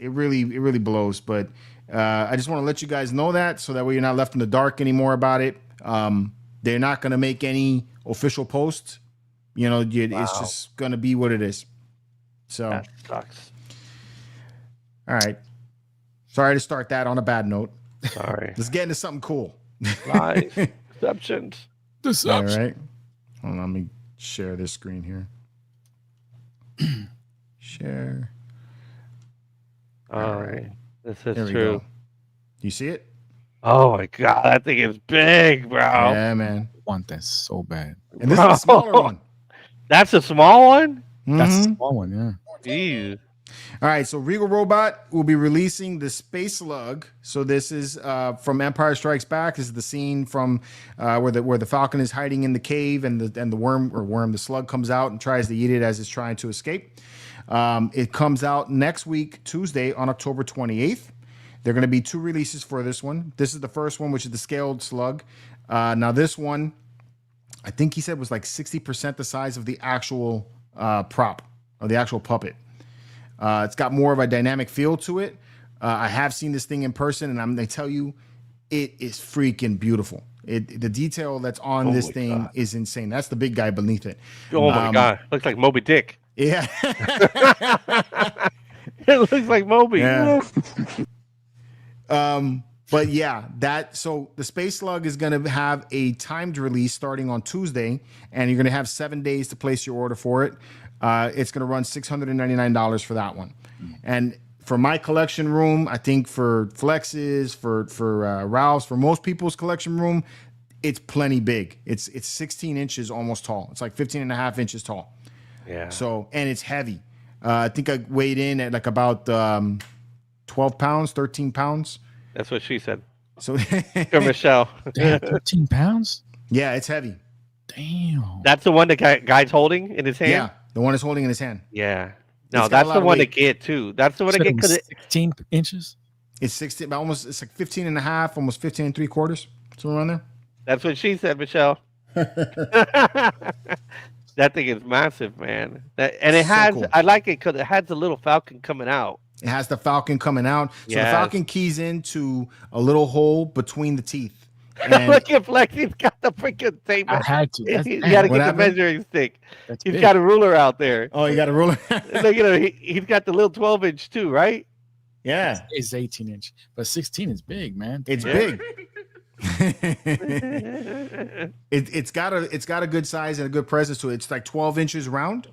really blows. But I just want to let you guys know that so that way you're not left in the dark anymore about it. They're not going to make any official posts. You know, it's just going to be what it is. So That sucks. All right. Sorry to start that on a bad note. Sorry. Let's get into something cool. Lies. Deceptions. All right. Hold on, let me share this screen here. Share. All right. This is There we true. go. You see it? Oh my god, that thing is big, bro. Yeah, man. I want that so bad. And this is a smaller one. That's a small one? That's a Mhm. small one, yeah. Jeez. All right, so Regal Robot will be releasing the Space Slug. So this is from Empire Strikes Back. This is the scene from where the Falcon is hiding in the cave, and the slug comes out and tries to eat it as it's trying to escape. It comes out next week, Tuesday, on October 28th. There are going to be 2 releases for this one. This is the first one, which is the scaled slug. Now this one, I think he said was like 60% the size of the actual prop or the actual puppet. It's got more of a dynamic feel to it. I have seen this thing in person, and I'm going to tell you, it is freaking beautiful. The detail that's on this thing is insane. That's the big guy beneath it. Oh my god. Looks like Moby Dick. Yeah. It looks like Moby. Yeah. But yeah, so the Space Slug is going to have a timed release starting on Tuesday, and you're going to have 7 days to place your order for it. It's going to run $699 for that one. And for my collection room, I think for Flex's, for Ralph's, for most people's collection room, it's plenty big. It's 16 inches almost tall. It's like 15 and a half inches tall. Yeah. So, and it's heavy. I think I weighed in at like about 12 pounds, 13 pounds. That's what she said. So, Or Michelle. Damn, 13 pounds? yeah, it's heavy. Damn. That's the one the guy's holding in his hand? Yeah, the one is holding in his hand. Yeah. It's No, got a that's lot the of one to weight. get too. That's the one to get because 16 inches? It's 16, almost, it's like 15 and a half, almost 15 and 3/4. Somewhere around there. that's what she said, Michelle. That thing is massive, man. And it So has, cool. I like it because it has the little Falcon coming out. It has the Falcon coming out. So the Yes. Falcon keys into a little hole between the teeth. And Look at Flex, he's got the freaking tape. I had to. That's, You damn, got to what get the happened? measuring stick. that's He's big. got a ruler out there. oh, you got a ruler? Look at him. He's got the little 12-inch too, right? Yeah, It's 18 inch, but 16 is big, man. it's Yeah. big. It's got a good size and a good presence to it. It's like 12 inches round.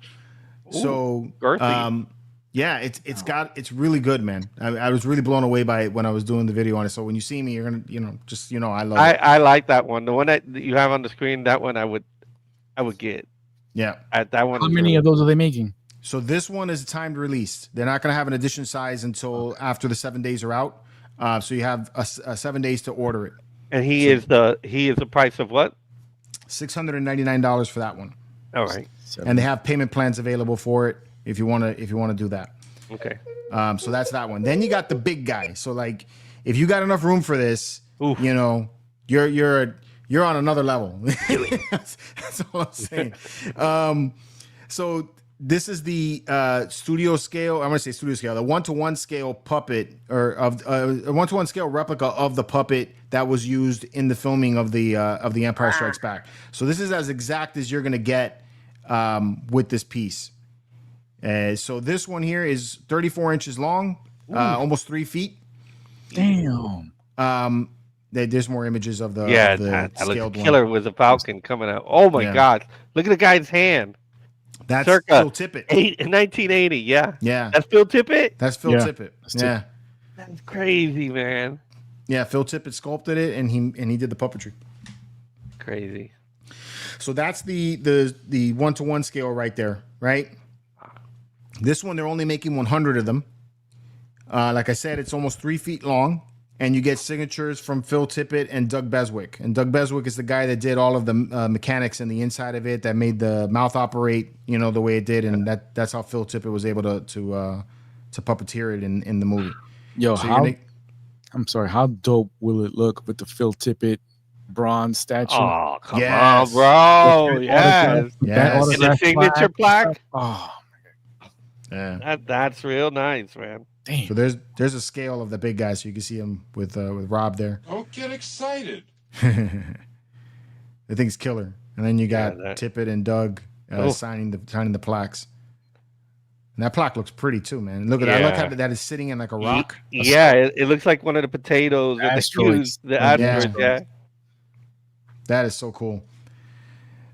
So girthy. yeah, it's really good, man. I was really blown away by it when I was doing the video on it. So when you see me, you're gonna I love it. I like that one. The one that you have on the screen, that one I would get. Yeah. That one. How is many really- of those are they making? So this one is timed release. They're not gonna have an edition size until after the 7 days are out. So you have 7 days to order it. And he is the price of what? $699 for that one. All right. And they have payment plans available for it if you wanna do that. Okay. So that's that one. Then you got the big guy. So like, if you got enough room for this, Oof. you know, you're on another level. that's all I'm saying. So this is the studio scale. I'm gonna say studio scale, the 1-to-1 scale puppet, or of a 1-to-1 scale replica of the puppet that was used in the filming of the Empire Strikes Back. So this is as exact as you're gonna get with this piece. So this one here is 34 inches long, almost 3 feet. Damn. There's more images of the Yeah, of the that looks scaled one. killer with the Falcon coming out. Oh my Yeah. God! Look at the guy's hand. That's Circa Phil Tippett. 1980. Yeah, Yeah, that's Phil Tippett. that's Phil Yeah, Tippett. that's Yeah, That's crazy, man. yeah. Phil Tippett sculpted it, and he did the puppetry. Crazy. So that's the 1-to-1 scale right there, right? This one they're only making 100 of them. Like I said, it's almost 3 feet long, and you get signatures from Phil Tippett and Doug Beswick. And Doug Beswick is the guy that did all of the mechanics and the inside of it, that made the mouth operate, the way it did, and that's how Phil Tippett was able to puppeteer it in the movie. Yo, So I'm sorry. How dope will it look with the Phil Tippett bronze statue? Oh, come Yes. on, bro. With Yes. Yes. And the signature plaque. Oh, Yeah. That's real nice, man. damn. So there's a scale of the big guy, so you can see him with Rob there. Don't get excited. The thing's killer. And then you got Tippett and Doug signing the plaques. And that plaque looks pretty too, man. Look at that. Look how that is sitting in like a rock. Yeah, it looks like one of the potatoes or Asteroids. the asteroids. Yeah. That is so cool.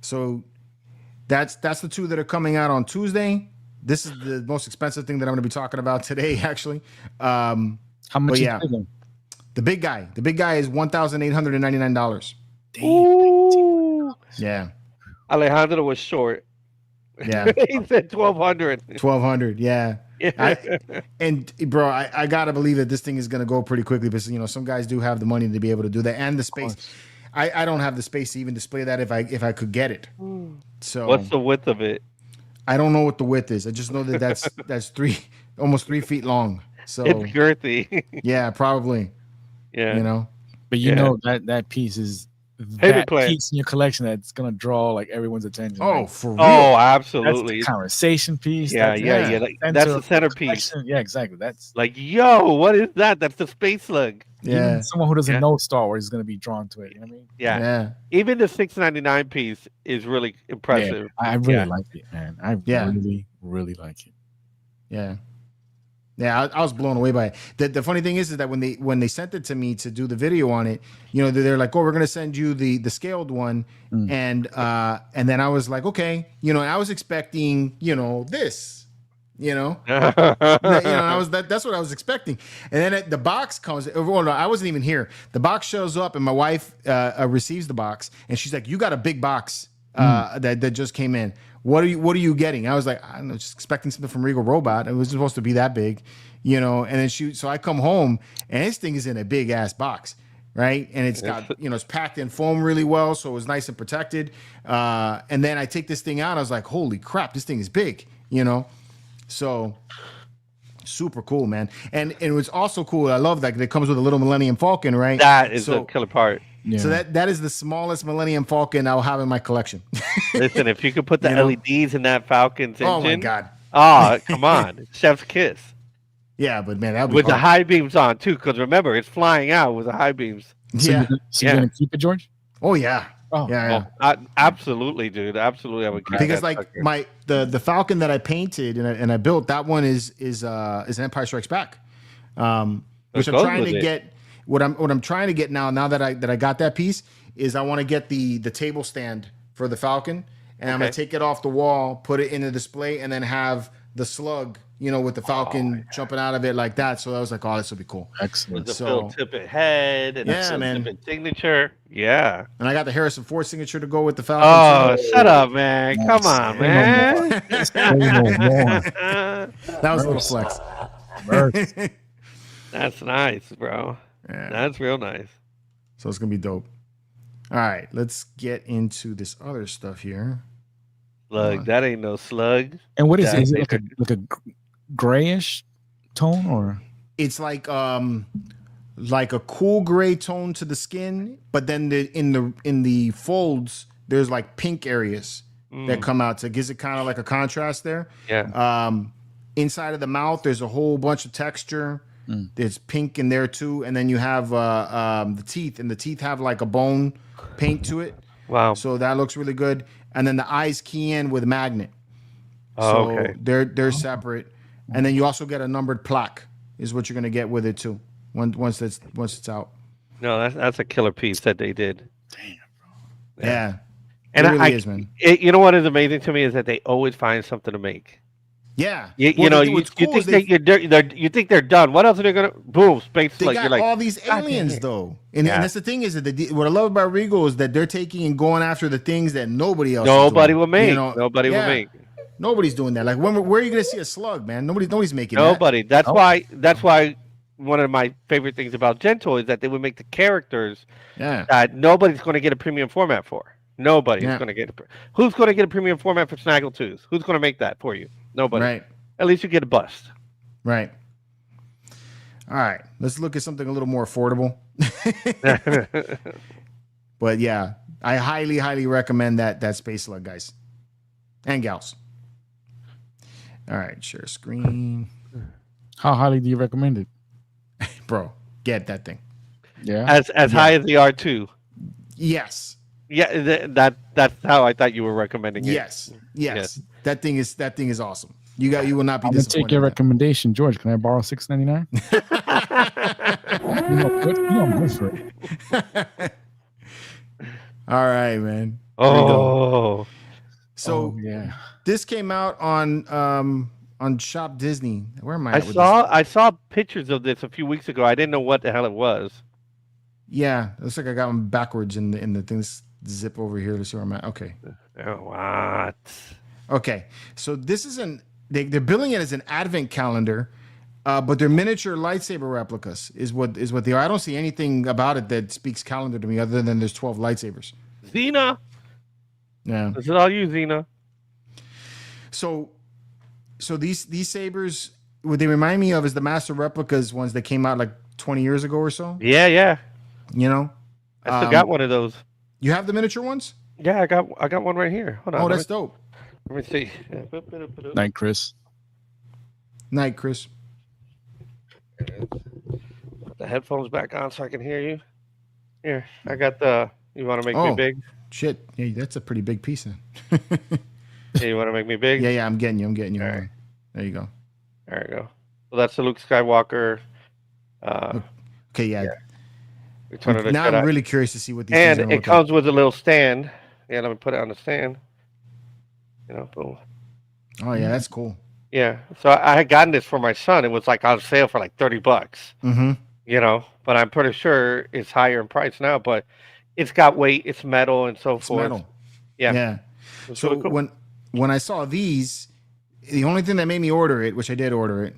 So that's the two that are coming out on Tuesday. This is the most expensive thing that I'm going to be talking about today, actually. How much? Yeah, the big guy. The big guy is $1,899. Ooh. Yeah, Alejandro was short. yeah. He said 1,200. 1,200. Yeah. And bro, I gotta believe that this thing is gonna go pretty quickly because some guys do have the money to be able to do that and the space. I don't have the space to even display that if I could get it. So What's the width of it? I don't know what the width is. I just know that that's almost 3 feet long. So It's girthy. yeah, probably. Yeah. But you know that piece is that piece in your collection that's gonna draw like everyone's attention. Oh, right? for real. Oh, That's absolutely. the conversation piece. Yeah. That's the of centerpiece. collection. Yeah, exactly. That's Like, yo, what is that? That's the space slug. Yeah. even someone who doesn't know Star Wars is gonna be drawn to it. You know what I mean? Yeah. Yeah. Even the $6.99 piece is really impressive. Yeah, I really like it, man. I really, really like it. Yeah. Yeah, I was blown away by it. The funny thing is that when they sent it to me to do the video on it, they're like, "Oh, we're gonna send you the scaled one," and then I was like, "Okay," I was expecting this, that's what I was expecting, and then the box comes. Oh no, I wasn't even here. The box shows up, and my wife receives the box, and she's like, "You got a big box that just came in. What are you getting?" I was like, I don't know, just expecting something from Regal Robot. It was supposed to be that big, and then so I come home and this thing is in a big ass box, right? And it's got, it's packed in foam really well, so it was nice and protected. And then I take this thing out, I was like, holy crap, this thing is big, So super cool, man. And it was also cool. I love that it comes with a little Millennium Falcon, right? That is the killer part. Yeah. So that is the smallest Millennium Falcon I'll have in my collection. Listen, if you could put the LEDs in that Falcon's engine. Oh my god. Oh, come on. Chef's kiss. Yeah, but man, that with the high beams on too, because remember, it's flying out with the high beams. So you're gonna keep it, George? Oh yeah. Oh yeah. Absolutely, dude. Absolutely, I would keep because that like the Falcon that I painted and I built, that one is an Empire Strikes Back, which I'm trying to get. What I'm trying to get now that I got that piece is I want to get the table stand for the Falcon, and I'm gonna take it off the wall, put it in the display, and then have the slug, with the Falcon jumping out of it like that. So I was like, oh, this will be cool. Excellent. With the Phil Tippett head and the Tippett signature. Yeah. And I got the Harrison Ford signature to go with the Falcon. Oh, shut up, man. Come on, man. That was a little flex. That's nice, bro. Yeah. That's real nice. So it's gonna be dope. All right, let's get into this other stuff here. Slug, that ain't no slug. And what is it? Is it like a grayish tone, or it's like a cool gray tone to the skin, but then in the folds there's like pink areas that come out, so it gives it kind of like a contrast there. Yeah. Inside of the mouth there's a whole bunch of texture. There's pink in there too, and then you have the teeth, and the teeth have like a bone paint to it. Wow! So that looks really good. And then the eyes key in with a magnet. Oh, so okay. They're separate, and then you also get a numbered plaque, is what you're gonna get with it too. Once it's out. No, that's a killer piece that they did. Damn, bro. Yeah. And it really is, man. You know what is amazing to me is that they always find something to make. Yeah, you think they're done. What else are they gonna boom space? They got all these aliens though, and that's the thing is that what I love about Regal is that they're taking and going after the things that nobody else. Will make. Nobody will make. Nobody's doing that. Like where are you gonna see a slug, man? Nobody's making nobody. that. That's why one of my favorite things about Gen Toys that they would make the characters Yeah. that nobody's going to get a premium format for. Nobody is Yeah. going to get who's going to get a premium format for Snaggle 2s? Who's going to make that for you? Nobody. Right. At least you get a bust. Right. All right. Let's look at something a little more affordable. But yeah, I highly, highly recommend that Space Slug, guys and gals. All right, share screen, How highly do you recommend it? bro. Get that thing. Yeah. As high as the R2. Yes, Yeah, that's how I thought you were recommending it. yes, yes. That thing is awesome. You will not be I'm gonna disappointed. take your recommendation, George. Can I borrow $6.99? I'm good for it. All right, man. Oh, So yeah. this came out on Shop Disney. Where am I? I at with I saw pictures of this a few weeks ago. I didn't know what the hell it was. this? Yeah, it looks like I got them backwards in the things. Zip over here to see where I'm at. Okay. Oh, what? Okay, so this is they're billing it as an advent calendar, but they're miniature lightsaber replicas is what they are. I don't see anything about it that speaks calendar to me other than there's 12 lightsabers. Xena. Yeah. This is all you, Xena. So these sabers, what they remind me of is the master replicas ones that came out like 20 years ago or so. Yeah. You know, I still got one of those. you have the miniature ones. Yeah, I got one right here. Hold on. Oh, that's dope. Let me see. Night, Chris. Night, Chris. Put the headphones back on so I can hear you. Here, I got the. You want to make me Oh. big? Shit, yeah, that's a pretty big piece. Then. Yeah, you want to make me big? Yeah, I'm getting you. All Hold right. on. There you go. There you go. So that's the Luke Skywalker. Okay, yeah. Return of the Now Jedi. I'm really curious to see what these things are And gonna it look like. comes with a little stand. Yeah, let me put it on the stand. You know, boom. Oh yeah, that's cool. Yeah. So I had gotten this for my son. It was like on sale for like $30. Mm-hmm. You know, but I'm pretty sure it's higher in price now. But it's got weight, it's metal, and so It's forth. metal. Yeah. Yeah. It's So really cool. when I saw these, the only thing that made me order it, which I did order it,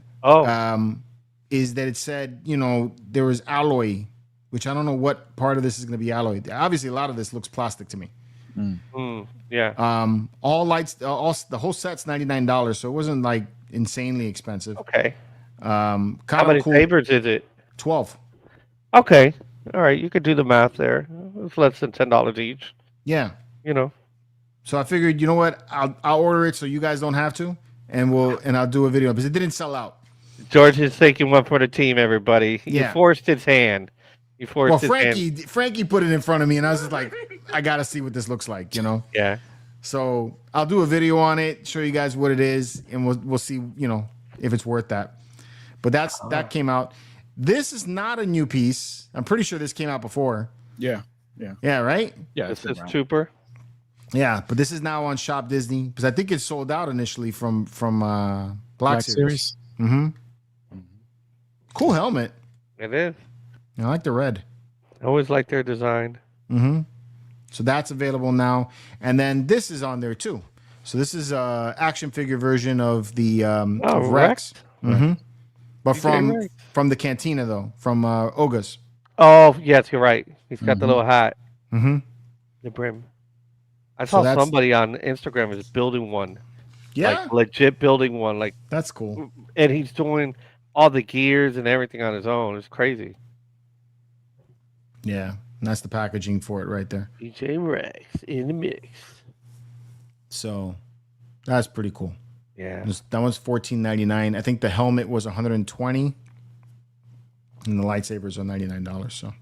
is that it said, there was alloy, which I don't know what part of this is going to be alloy. Obviously, a lot of this looks plastic to me. Yeah. All lights, the whole set's $99, so it wasn't like insanely expensive. Okay. How How many sabers is it? 12. Okay. All right. You could do the math there. It's less than $10 each. Yeah. You know. So I figured, you know what? I'll order it so you guys don't have to, and I'll do a video because it didn't sell out. George is taking one for the team. Everybody. Yeah. He forced his hand. He forced his hand. Frankie put it in front of me, and I was just like, I gotta see what this looks like, Yeah. So I'll do a video on it, show you guys what it is, and we'll see, if it's worth that. But that came out. This is not a new piece. I'm pretty sure this came out before. Yeah. Yeah, right? Yeah. This it's is around. Trooper. Yeah, but this is now on Shop Disney because I think it sold out initially from Black Series. Mm-hmm. Cool helmet. It is. I like the red. I always like their design. Mm-hmm. So that's available now, and then this is on there too. So this is a action figure version of the of Rex. Mm-hmm. But from the Cantina though, from Oga's. Oh yes, you're right. He's got the little hat, Mm-hmm. the brim. I So saw somebody on Instagram is building one. Yeah, Like legit building one. Like, that's cool. and he's doing all the gears and everything on his own. It's crazy. Yeah, and that's the packaging for it right there. DJ Rex in the mix. So that's pretty cool. Yeah. That one's $14.99. I think the helmet was $120, and the lightsabers are $99. So,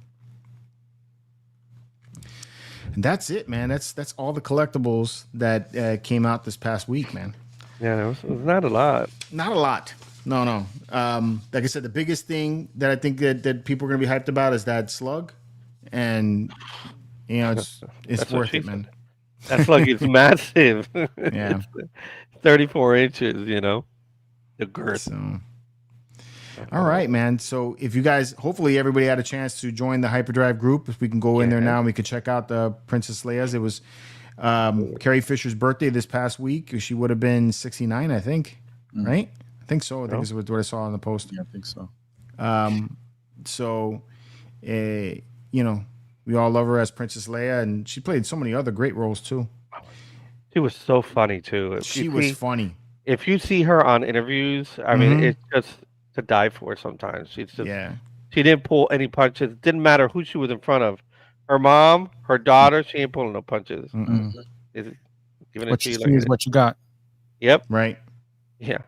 and that's it, man. That's all the collectibles that came out this past week, man. Yeah, it was not a lot. Not a lot. No. Like I said, the biggest thing that I think that people are gonna be hyped about is that slug, and it's That's what worth she it, man. That slug is massive. Yeah. 34 inches, the girth. So, all right, man. So if you guys, hopefully everybody had a chance to join the Hyperdrive group. If we can go in there now and we can check out the Princess Leia's. It was Carrie Fisher's birthday this past week. She would have been 69, I think. Right? I think so. I think is what I saw on the post. Yeah, I think so. So, you know, we all love her as Princess Leia, and she played so many other great roles too. She was so funny too. She was funny. If you see her on interviews, I mean, it's just to die for. Sometimes she's just she didn't pull any punches. Didn't matter who she was in front of. Her mom, her daughter, she ain't pulling no punches. Giving it What to you you see is like what you got. Yep. Right. Yeah.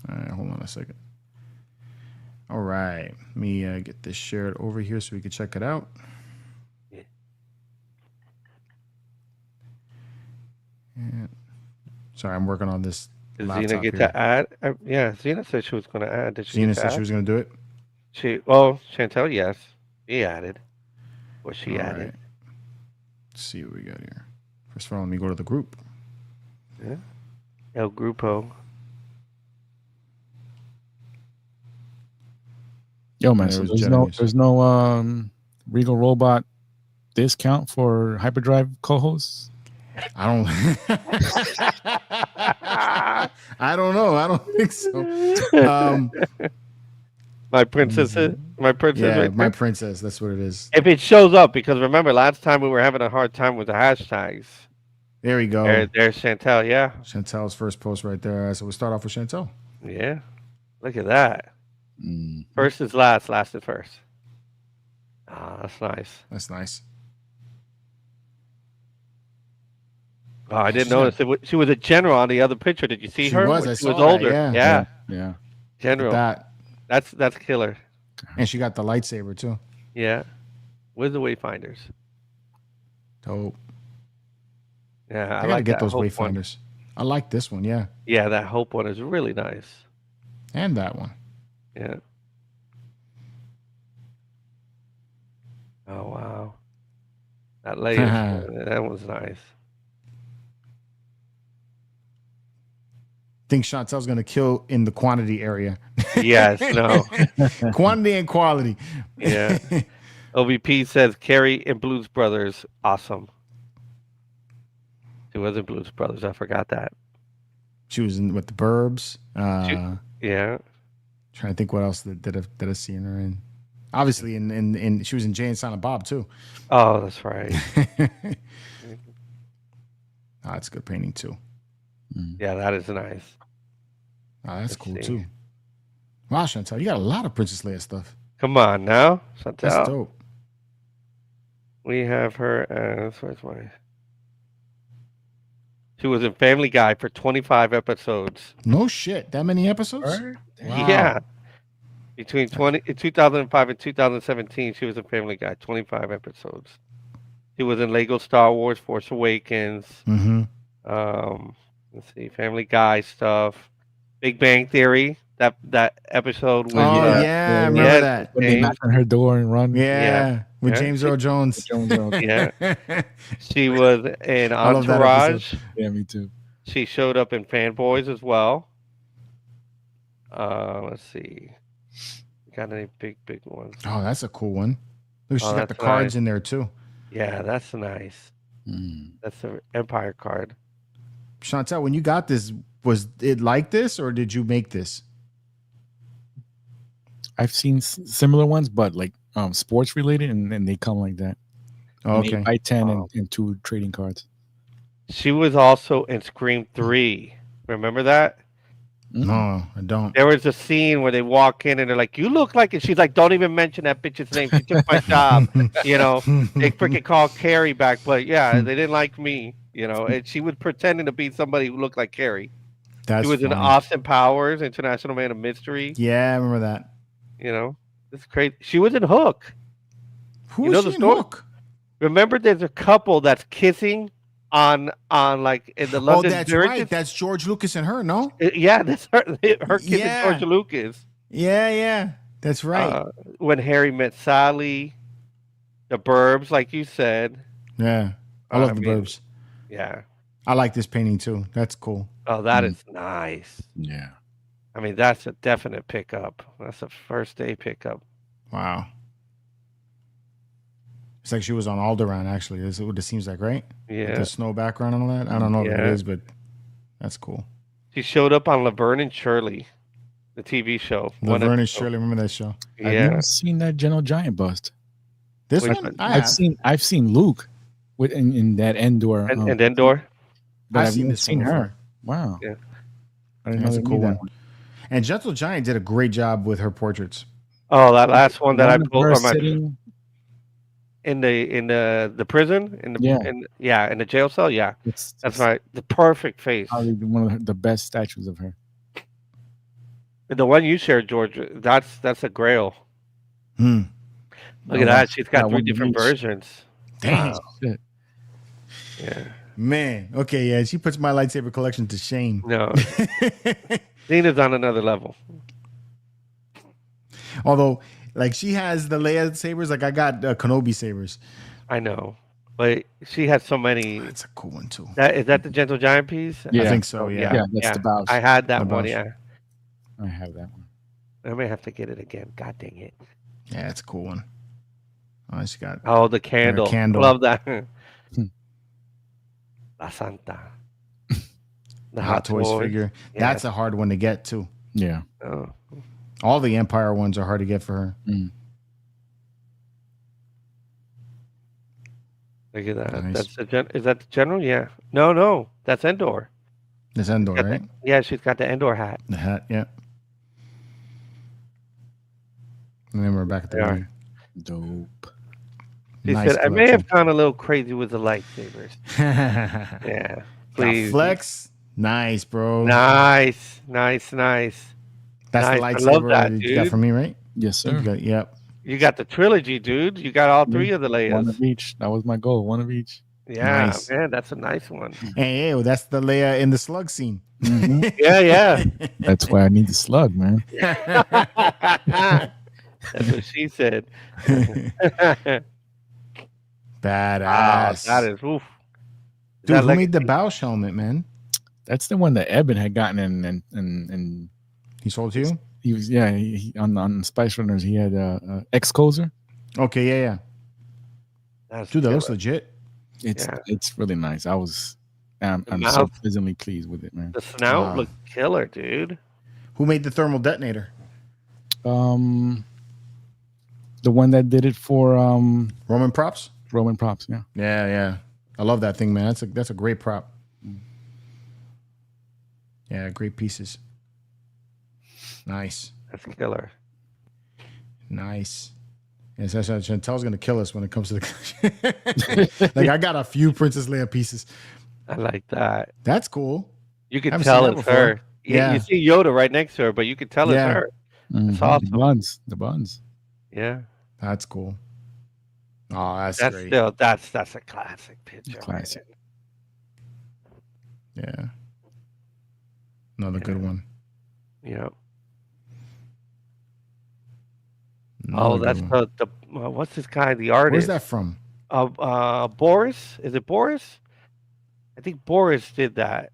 All right, hold on a second. All right, let me get this shared over here so we can check it out. Yeah. Yeah. Sorry, I'm working on this. Did laptop Xena get here. to add? Yeah, Xena said she was going to add. Did she? Xena said she was going to do it. Chantel, yes, she added. What she All added? right. Let's see what we got here. First of all, let me go to the group. Yeah. El Grupo. Yo, man, There so was there's no Regal Robot discount for Hyperdrive co-hosts? I don't. I don't know. I don't think so. My princess. My princess. Yeah, right my there. princess. That's what it is. If it shows up, because remember last time we were having a hard time with the hashtags. There we go. There's Chantel. Yeah. Chantel's first post right there. So we'll start off with Chantel. Yeah. Look at that. First is last. Last is first. Ah, that's nice. That's nice. Oh, I didn't notice she was a general on the other picture. Did you see her? I She saw was that, older. yeah. Yeah. General. That's killer. And she got the lightsaber too. Yeah. With the Wayfinders. Dope. Yeah, I gotta get those Wayfinders. I like this one, yeah. Yeah, that Hope one is really nice. And that one. Yeah. Oh wow. That Leia, that was nice. Think Chantel's gonna kill in the quantity area. Yes, no. Quantity and quality. Yeah. OVP says Carrie in Blues Brothers, awesome. She was in Blues Brothers. I forgot that. She was in with the Burbs. Yeah. Trying to think what else did I see her in. Obviously, in she was in Jay and Silent Bob too. Oh, that's right. That's a good painting too. Yeah, that is nice. Oh, that's cool too. Wow, Chantel, you got a lot of Princess Leia stuff. Come on now, Chantel. That's dope. We have her as where's my? She was in Family Guy for 25 episodes. No shit, that many episodes? Wow. Yeah. Between 2005 and 2017, she was in Family Guy, 25 episodes. She was in Lego Star Wars, Force Awakens. Let's see, Family Guy stuff. Big Bang Theory. That episode with I remember that. When they knock on her door and run. Yeah. With James Earl Jones. Yeah. She was in Entourage. Yeah, me too. She showed up in Fanboys as well. Let's see. Got any big ones? Oh, that's a cool one. Look, she's got the cards in there too. Yeah, that's nice. That's the Empire card. Chantel, when you got this, was it like this or did you make this? I've seen similar ones, but like sports related, and they come like that. Oh, okay. 8x10 and 2 trading cards. She was also in Scream 3. Remember that? No, I don't. There was a scene where they walk in and they're like, "You look like it." She's like, "Don't even mention that bitch's name. She took my job." You know, they freaking called Carrie back, but yeah, they didn't like me. You know, and she was pretending to be somebody who looked like Carrie. That's she was in Austin Powers, International Man of Mystery. Yeah, I remember that. You know, it's crazy. She was in Hook. Who was she in Hook? Remember, there's a couple that's kissing on like in the London. Oh, that's right. That's George Lucas and her. No. Yeah, that's her. Her kissing George Lucas. Yeah. That's right. When Harry met Sally, the Burbs, like you said. Yeah, I love the Burbs. Yeah, I like this painting too. That's cool. Oh, that is nice. Yeah. I mean, that's a definite pickup. That's a first day pickup. Wow. It's like she was on Alderaan, actually. Is what it seems like, right? Yeah. With the snow background and all that. I don't know what it is, but that's cool. She showed up on Laverne and Shirley. the TV show. Laverne and episode. Shirley, remember that show? I've Yeah. never seen that General Giant bust. This Which one, one? I have. I've seen Luke in that Endor. And Endor. but I've I've seen never this seen one her. before. Wow. Yeah. I didn't know That's a they cool made that one. And Gentle Giant did a great job with her portraits. Oh, that last one that I of pulled her on my sitting, in the prison in the Yeah. in the jail cell. Yeah, it's that's right. The perfect face. probably one of the best statues of her. The one you shared, George. That's a grail. Hmm. Look at that. She's got Got 3 one different each. versions. Dang. Wow. Shit. Yeah. Man. Okay, yeah, she puts my lightsaber collection to shame. No, Nina's on another level. Although, like, she has the Leia sabers. Like, I got Kenobi sabers. I know, but she has so many. That's a cool one, too. Is that the Gentle Giant piece? I Yeah. think so, yeah. Yeah, that's the Bausch. I had that The one. Bausch. Yeah, I have that one. I may have to get it again. God dang it! Yeah, it's a cool one. Oh, she got Oh, the candle. candle. Love that. Hmm. La Santa. the Hot Toys figure. Yeah. That's a hard one to get, too. Yeah. Oh. All the Empire ones are hard to get for her. Mm. Look at that. Nice. That's is that the general? Yeah. No. That's Endor. This Endor, Got right? Yeah, she's got the Endor hat. The hat, yeah. And then we're back at the Yeah. ring. Dope. She Nice said, I may have gone a little crazy with the lightsabers. collection. Yeah. Got Please. flex. Nice, bro. Nice. That's nice. the I lightsaber love that, you got dude. from me, right? Yes, You sir. got- yep. You got the trilogy, dude. You got all 3 of the One Leias. of each. That was my goal. One of each. Yeah, Nice. man, that's a nice one. Hey, well, that's the Leia in the slug scene. Mhm. Yeah. That's why I need the slug, man. That's what she said. Badass. That is oof. Dude, That who made the legacy- Bausch helmet, man? That's the one that Eben had gotten and He sold to you? he was he on Spice Runners he had X Cozer. Okay, yeah. That's Dude, that looks killer. legit. It's really nice. I'm so mouth. pleasantly pleased with it, man. The snout Wow. looked killer, dude. Who made the thermal detonator? The one that did it for Roman props? Roman props, yeah. Yeah. I love that thing, man. That's a great prop. Yeah, great pieces. Nice. That's killer. Nice. Yes, that's Chantel's gonna kill us when it comes to the like I got a few Princess Leia pieces. I like that. That's cool. You can Haven't tell seen that it's before. her. Yeah. You see Yoda right next to her, but you can tell Yeah. it's her. Mhm. awesome. The buns. Yeah. That's cool. Oh, that's That's great. still that's a classic picture. Classic. Yeah. Another good one. Man. Yeah. Another Oh, good that's one. the what's this guy? The artist. Where's that from? Boris? Is it Boris? I think Boris did that.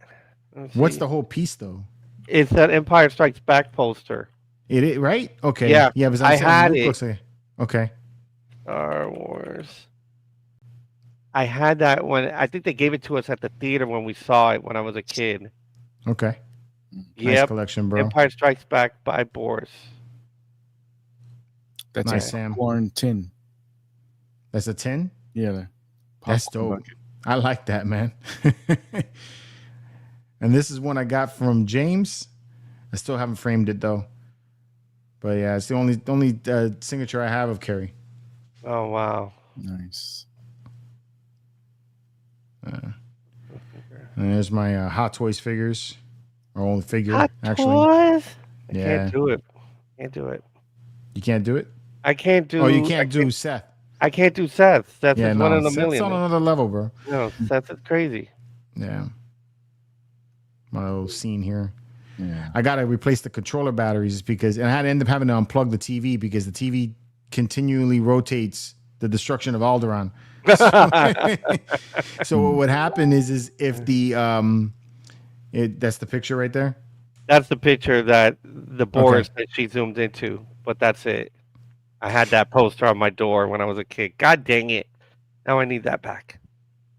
Let's What's see. the whole piece though? It's that Empire Strikes Back poster. It right? Okay. Yeah, Yeah, but I I'm saying had Luke it. looks like okay. Star Wars. I had that when I think they gave it to us at the theater when we saw it when I was a kid. Okay. Nice Yep. collection, bro. Empire Strikes Back by Boris. That's Nice, a Sam. corn tin. That's a 10? Yeah. the That's popcorn dope. bucket. I like that, man. And this is one I got from James. I still haven't framed it though. But yeah, it's the only signature I have of Carrie. Oh wow. Nice. And there's my Hot Toys figures. Or only figure, Hot actually. Toys? I Yeah. can't do it. Can't do it. You can't do it? I can't do. Oh, you can't do Seth. I can't do Seth. That's Yeah, just no. one in a Seth's million. on man. another level, bro. No, Seth is crazy. Yeah. My little scene here. Yeah. I gotta replace the controller batteries because, and I had to end up having to unplug the TV because the TV continually rotates the destruction of Alderaan. So what would happen is if the that's the picture right there. That's the picture that the Boris that she zoomed into, but that's it. I had that poster on my door when I was a kid. God dang it! Now I need that back.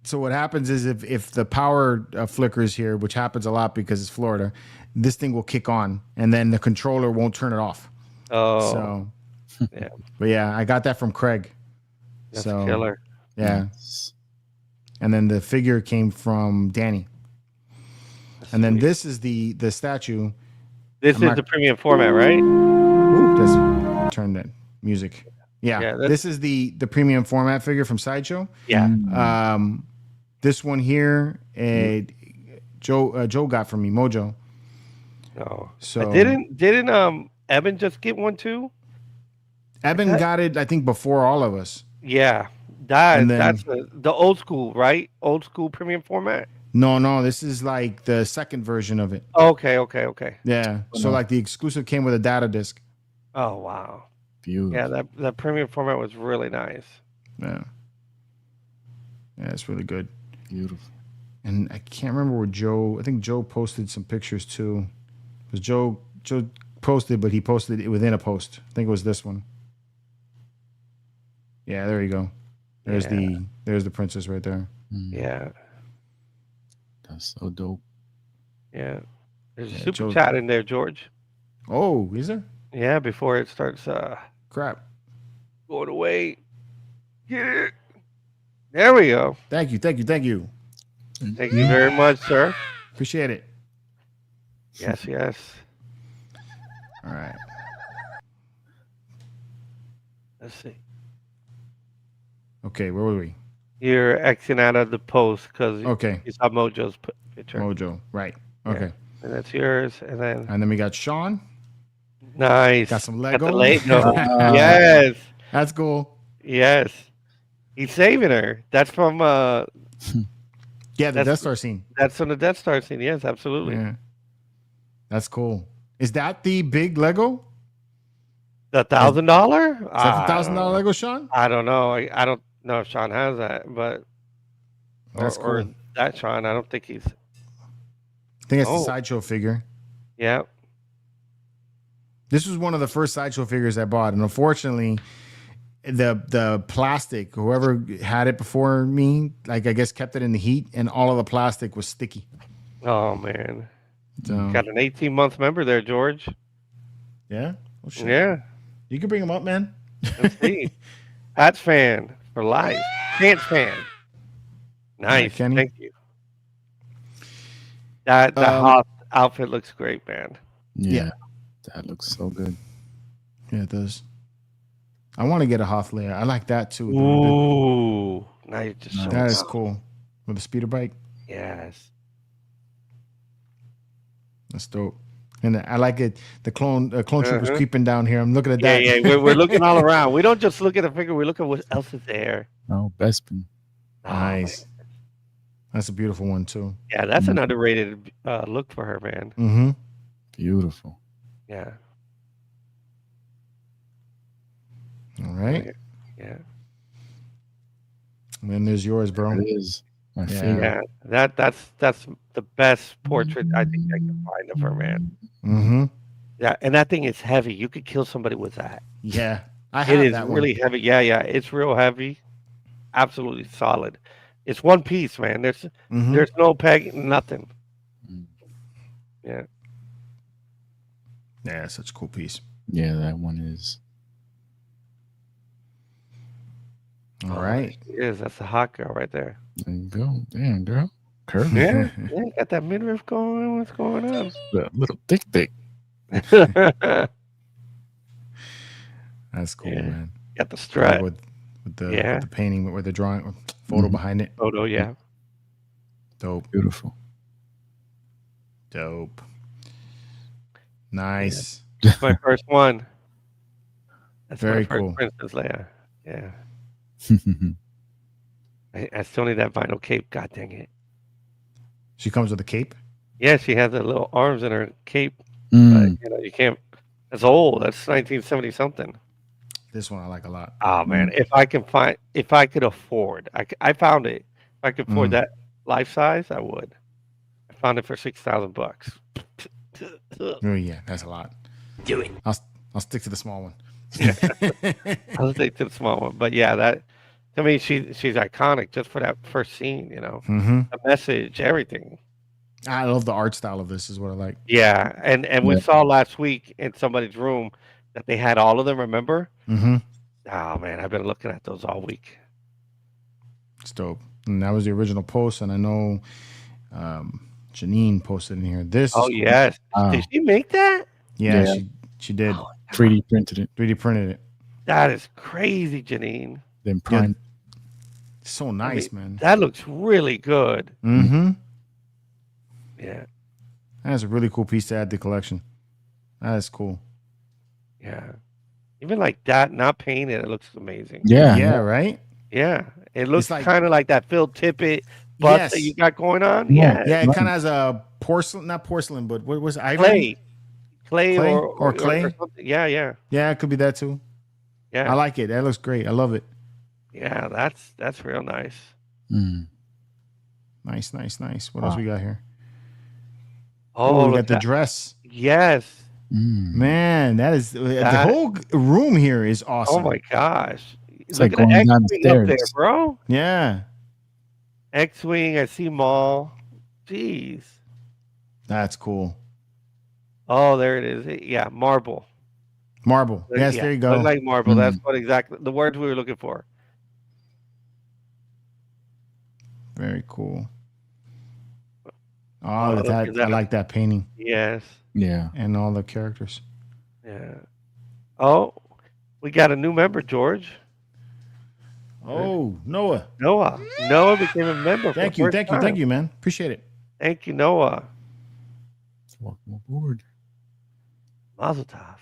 So what happens is if the power flickers here, which happens a lot because it's Florida, this thing will kick on, and then the controller won't turn it off. Oh, So, yeah, but yeah, I got that from Craig. that's So killer. yeah, Nice. and then the figure came from Danny, That's and then sweet. this is the statue. This I'm is not- the premium format, right? Ooh, just turn that music. Yeah, Yeah, that's- this is the premium format figure from Sideshow. Yeah. This one here, Joe got from me, Mojo. No. So Didn't Evan just get one too? Evan got it, I think, before all of us. Yeah. And then- That's the old school, right? Old school premium format. No, this is like the second version of it. Okay. Yeah, so like the exclusive came with a data disc. Oh wow. Beautiful. Yeah, that premium format was really nice. Yeah, it's really good. Beautiful. And I can't remember where Joe. I think Joe posted some pictures too. Because Joe posted, but he posted it within a post. I think it was this one. Yeah, there you go. There's the princess right there. Yeah. That's so dope. Yeah. There's a Yeah, super Joe- chat in there, George. Oh, is there? Yeah, before it starts Crap. going away. Get it. There we go. Thank you. Thank you very much, sir. Appreciate it. Yes. All right. Let's see. Okay, where were we? You're Xing out of the post because Okay, you saw Mojo's picture. Mojo. Right. Okay. And that's yours. And then And then we got Sean. nice. Got some Got the Lego. Lego. Yes. That's cool. Yes. He's saving her. That's from Yeah, the That's- Death Star scene. that's from the Death Star scene. Yes, absolutely. Yeah. That's cool. Is that the big Lego? The $1,000? Is that the $1,000 Lego, Sean? I don't know. I don't know if Sean has that, but That's or cool. that Sean. I don't think he's. I think it's the Oh. Sideshow figure. Yeah. This was one of the first Sideshow figures I bought, and unfortunately, the plastic, whoever had it before me, like I guess kept it in the heat, and all of the plastic was sticky. Oh man, So got an 18-month member there, George. yeah, oh, shit. Yeah. You can bring them up, man. Let's see. Pats fan for life. Pants fan. Nice. Kenny. Thank you. That Hoth outfit looks great, man. Yeah. That looks so good. Yeah, it does. I want to get a Hoth layer. I like that too. Ooh. Now you just showing That is off. cool. With a speeder bike. Yes. That's dope. And I like it. The clone trooper's creeping down here. I'm looking at Yeah, that. yeah. We're looking all around. We don't just look at the figure. We look at what else is there. Oh, Bespin. Nice. That's a beautiful one too. Yeah, that's an underrated look for her, man. Mm-hmm. Beautiful. Yeah. All right. Yeah. And then there's yours, bro. It is my Yeah. favorite. Yeah. That's the best portrait I think I can find of her, man. Mm-hmm. Yeah, and that thing is heavy. You could kill somebody with that. Yeah. I have It is that really heavy. Yeah, it's real heavy. Absolutely solid. It's one piece, man. one. Mhm. There's no peg, nothing. Mm. Yeah. Yeah, such a cool piece. Yeah, that one is. All right. It is. That's the hot girl right there. There you go. Damn, girl. Curvy. Yeah. Yeah, got that midriff going. What's going on? The little thick. That's cool, Yeah. man. Got the strut. With the Yeah. with the painting, with the drawing, photo Mhm. behind it. Photo, yeah. Dope. Beautiful. Dope. Nice. That's my first one. That's Very my first cool. Princess Leia. Yeah. I still need that vinyl cape. God dang it. She comes with a cape. Yeah, she has the little arms in her cape. Mm. You can't. That's old. That's 1970 something. This one I like a lot. Oh man, if I could afford, I found it. If I could afford Mm. that life size, I would. I found it for $6,000. Oh yeah, that's a lot. Do it. I'll stick to the small one. I'll take to the small one, but yeah, I mean, she's iconic just for that first scene. Mm-hmm. The message, everything. I love the art style of this. Is what I like. Yeah, and we Yeah. saw last week in somebody's room that they had all of them. Remember? Mm-hmm. Oh man, I've been looking at those all week. It's dope. And that was the original post, and I know Janine posted in here. This Oh is cool. yes, Wow. did she make that? Yeah, Yeah. she did. Oh, 3D printed it, 3D printed it. that is crazy, Janine. then primed. So nice, mean, man. That looks really good. Mm-hmm. Yeah, That's a really cool piece to add to the collection. That is cool. yeah. Even like that, not painted, it looks amazing. Yeah. Yeah, right? Yeah, it looks like- kind of like that Phil Tippett bust Yes. that you got going on. Yeah. Yeah, Yeah, it Right. kind of has a porcelain, not porcelain, but what was it? Ivory? clay, Clay? or Clay? or something. Yeah, yeah, Yeah, it could be that too. yeah. I like it. That looks great. I love it. Yeah, that's real nice. Mm. Nice. What else we got here? Oh, we look got at the that. dress. Yes. Mm. Man, that is the whole room here is Oh awesome. my gosh. It's Look like at the going down the X-Wing up there, stairs. bro. Yeah, X-Wing, I see Maul. Jeez. that's cool. Oh, there it is. Yeah, marble. Marble. Yes, Yeah, there you go. look like marble. Mm. That's what exactly the words we were looking for. Very cool. Oh, Oh, look that, at that. I like that painting Yes. Yeah. and all the characters. Yeah. Oh, we got a new member, George. Oh, Noah. Noah. Noah became a member. for Thank the you, first thank time. you, man. Appreciate it. Thank you, Noah. Welcome aboard. Mazel tov.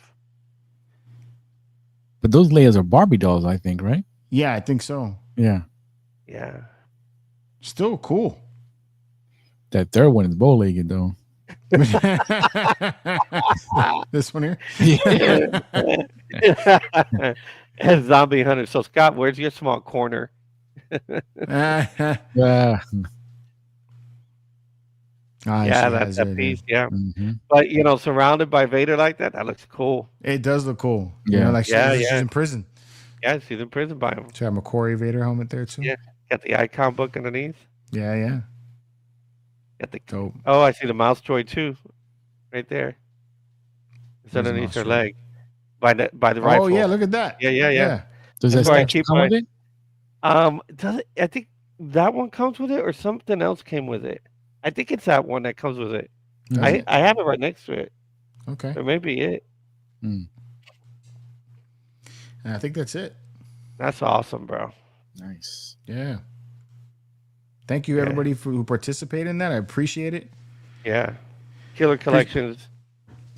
But those layers are Barbie dolls, I think, right? Yeah, I think so. Yeah. Yeah. Still cool. That third one is bow legged though. This one here. And Zombie Hunter. So Scott, where's your small corner? Yeah. Yeah, that's that piece. Yeah. Mhm. But surrounded by Vader like that, that looks cool. It does look cool. Yeah. You know, like Yeah, she's yeah. in prison. Yeah, she's in prison by him. She had McCory Vader helmet there too. Yeah. Got the icon book underneath. Yeah. Got the Dope. Oh, I see the mouse droid too. Right there. It's Where's the underneath mouse her droid? leg. By the Oh rifle. yeah, look at that. Yeah. Does That's that why I statue keep come my- with it? Does it, I think that one comes with it or something else came with it. I think it's that one that comes with it. Does I it? have it right next to it. Okay. Or maybe it. And I think that's it. That's awesome, bro. Nice. Yeah. Thank you everybody who participated in that. I appreciate it. Yeah. Killer Collections.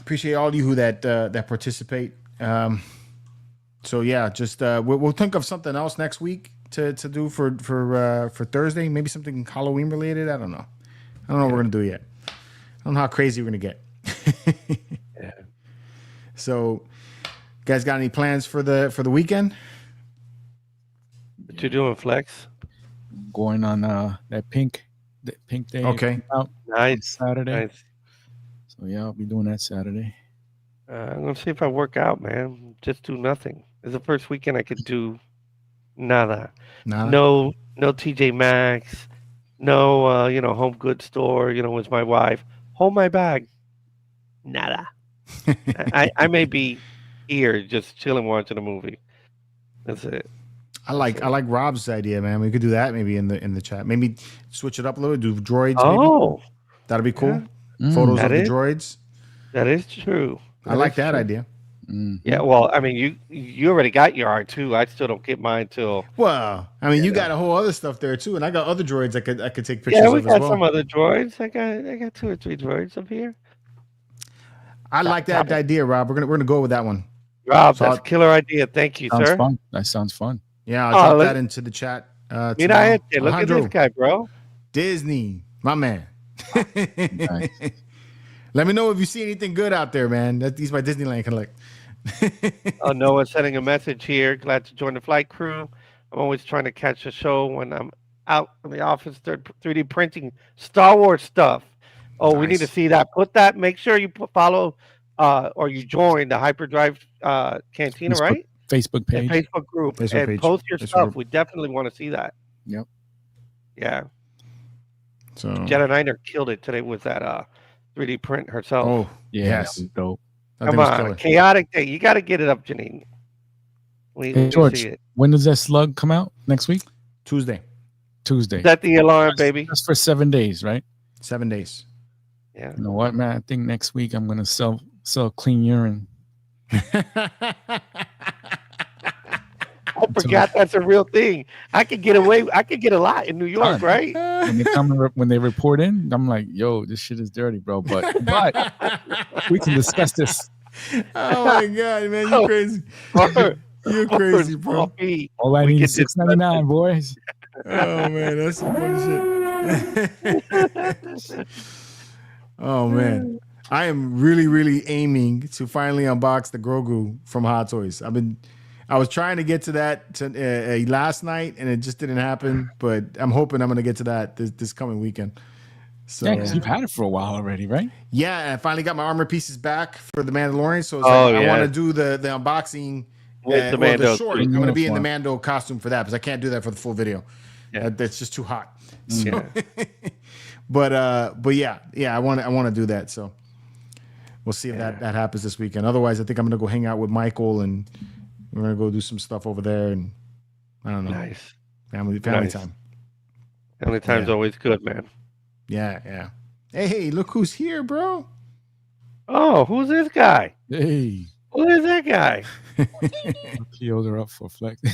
Appreciate all of you who that participate. So yeah, just we'll think of something else next week to do for Thursday. Maybe something Halloween related. I don't know what we're gonna do yet. I don't know how crazy we're gonna get. Yeah. So, guys, got any plans for the weekend? What you doing, Flex? Going on that pink day. Okay. Out Nice. Saturday. Nice. So yeah, I'll be doing that Saturday. I'm gonna see if I work out, man. Just do nothing. It's the first weekend I could do nada. Nah. No TJ Maxx. No, home goods store. With my wife. Hold my bag. Nada. I may be here just chilling watching a movie. That's it. I like Rob's idea, man. We could do that maybe in the chat. Maybe switch it up a little. Do droids. Maybe. Oh, That'd be cool. Yeah. Photos That of the is- droids. that is true. I like is that true. idea. Mhm. Yeah, well, I mean, you already got your R2. I still don't get mine till. Well, I mean, you got a whole other stuff there too, and I got other droids I could take pictures Yeah, we of as got well. some other droids. I got 2 or 3 droids up here. I like that idea, Rob. We're gonna go with that one. Rob, So that's a killer idea. Thank you, Sounds sir. fun. That sounds fun. Yeah, I'll Oh, drop look- that into the chat. Mira, tomorrow. este, look at this Alejandro, guy, bro. Disney, my man. Nice. Let me know if you see anything good out there, man. He's my Disneyland collect. Oh, Noah sending a message here. Glad to join the flight crew. I'm always trying to catch a show when I'm out in the office 3D printing Star Wars stuff. Oh, we need to Nice. see that. Make sure you follow or you join the Hyperdrive Cantina, Let's put- right? Facebook And page. Facebook group, Facebook and page. post your Facebook stuff. group. We definitely want to see that. Yep. Yeah, So, Jenna Niner killed it today with that 3D print herself. oh, Yeah, yes. that was dope. That Come thing was on, killer. chaotic day. You got to get it up, Janine. We Hey, need to George, see it. when does that slug come out? Next week? Tuesday, Tuesday. Set the alarm, baby. That's for 7 days, right? 7 days. Yeah. You know what, man? I think next week I'm gonna sell clean urine. I forgot that's a real thing. I could get away. I could get a lot in New York, Done. right? When they come when they report in, I'm like, yo, this shit is dirty, bro. But we can discuss this. Oh my god, man, you crazy. You're crazy, bro. All I We need can is $6.99, boys. Oh man, that's some funny shit. Oh man, I am really aiming to finally unbox the Grogu from Hot Toys. I was trying to get to that last night, and it just didn't happen. But I'm hoping I'm going to get to that this coming weekend. So Yeah, because you've had it for a while already, right? yeah, and I finally got my armor pieces back for the Mandalorian. So it's Oh, like, I yeah. want to do the unboxing With the well, Mando short. suit. I'm going to be in the Uniform. Mando costume for that because I can't do that for the full video. Yeah. That's just too hot. So, Yeah. but yeah, I want to do that. So we'll see if that happens this weekend. Otherwise, I think I'm going to go hang out with Michael and we're going to go do some stuff over there. And I don't know, Nice. family Nice. time. Family time's Yeah. always good, man. Yeah. Hey, look who's here, bro. Oh, who's this guy? Hey, Who is that guy? POs are up for flex. I'm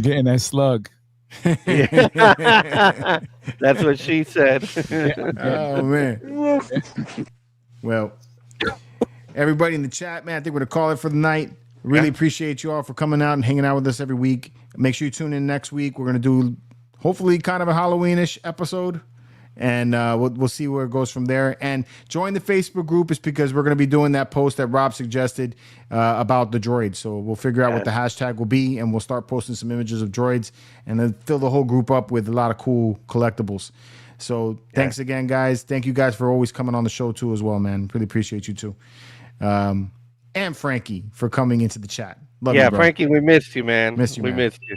getting that slug. That's what she said. Oh man. Well, everybody in the chat, man, I think we're gonna call it for the night. Really appreciate you all for coming out and hanging out with us every week. Make sure you tune in next week. We're gonna do hopefully kind of a Halloween-ish episode, and we'll see where it goes from there. And join the Facebook group is because we're gonna be doing that post that Rob suggested about the droid. So we'll figure out what the hashtag will be, and we'll start posting some images of droids, and then fill the whole group up with a lot of cool collectibles. So thanks again, guys. Thank you guys for always coming on the show too, as well, man. Really appreciate you too. And Frankie for coming into the chat. Love you, bro. Frankie, we missed you, man. Missed you, we man. missed you.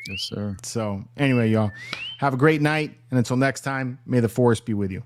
Yes, sir. So anyway, y'all, have a great night. And until next time, may the force be with you.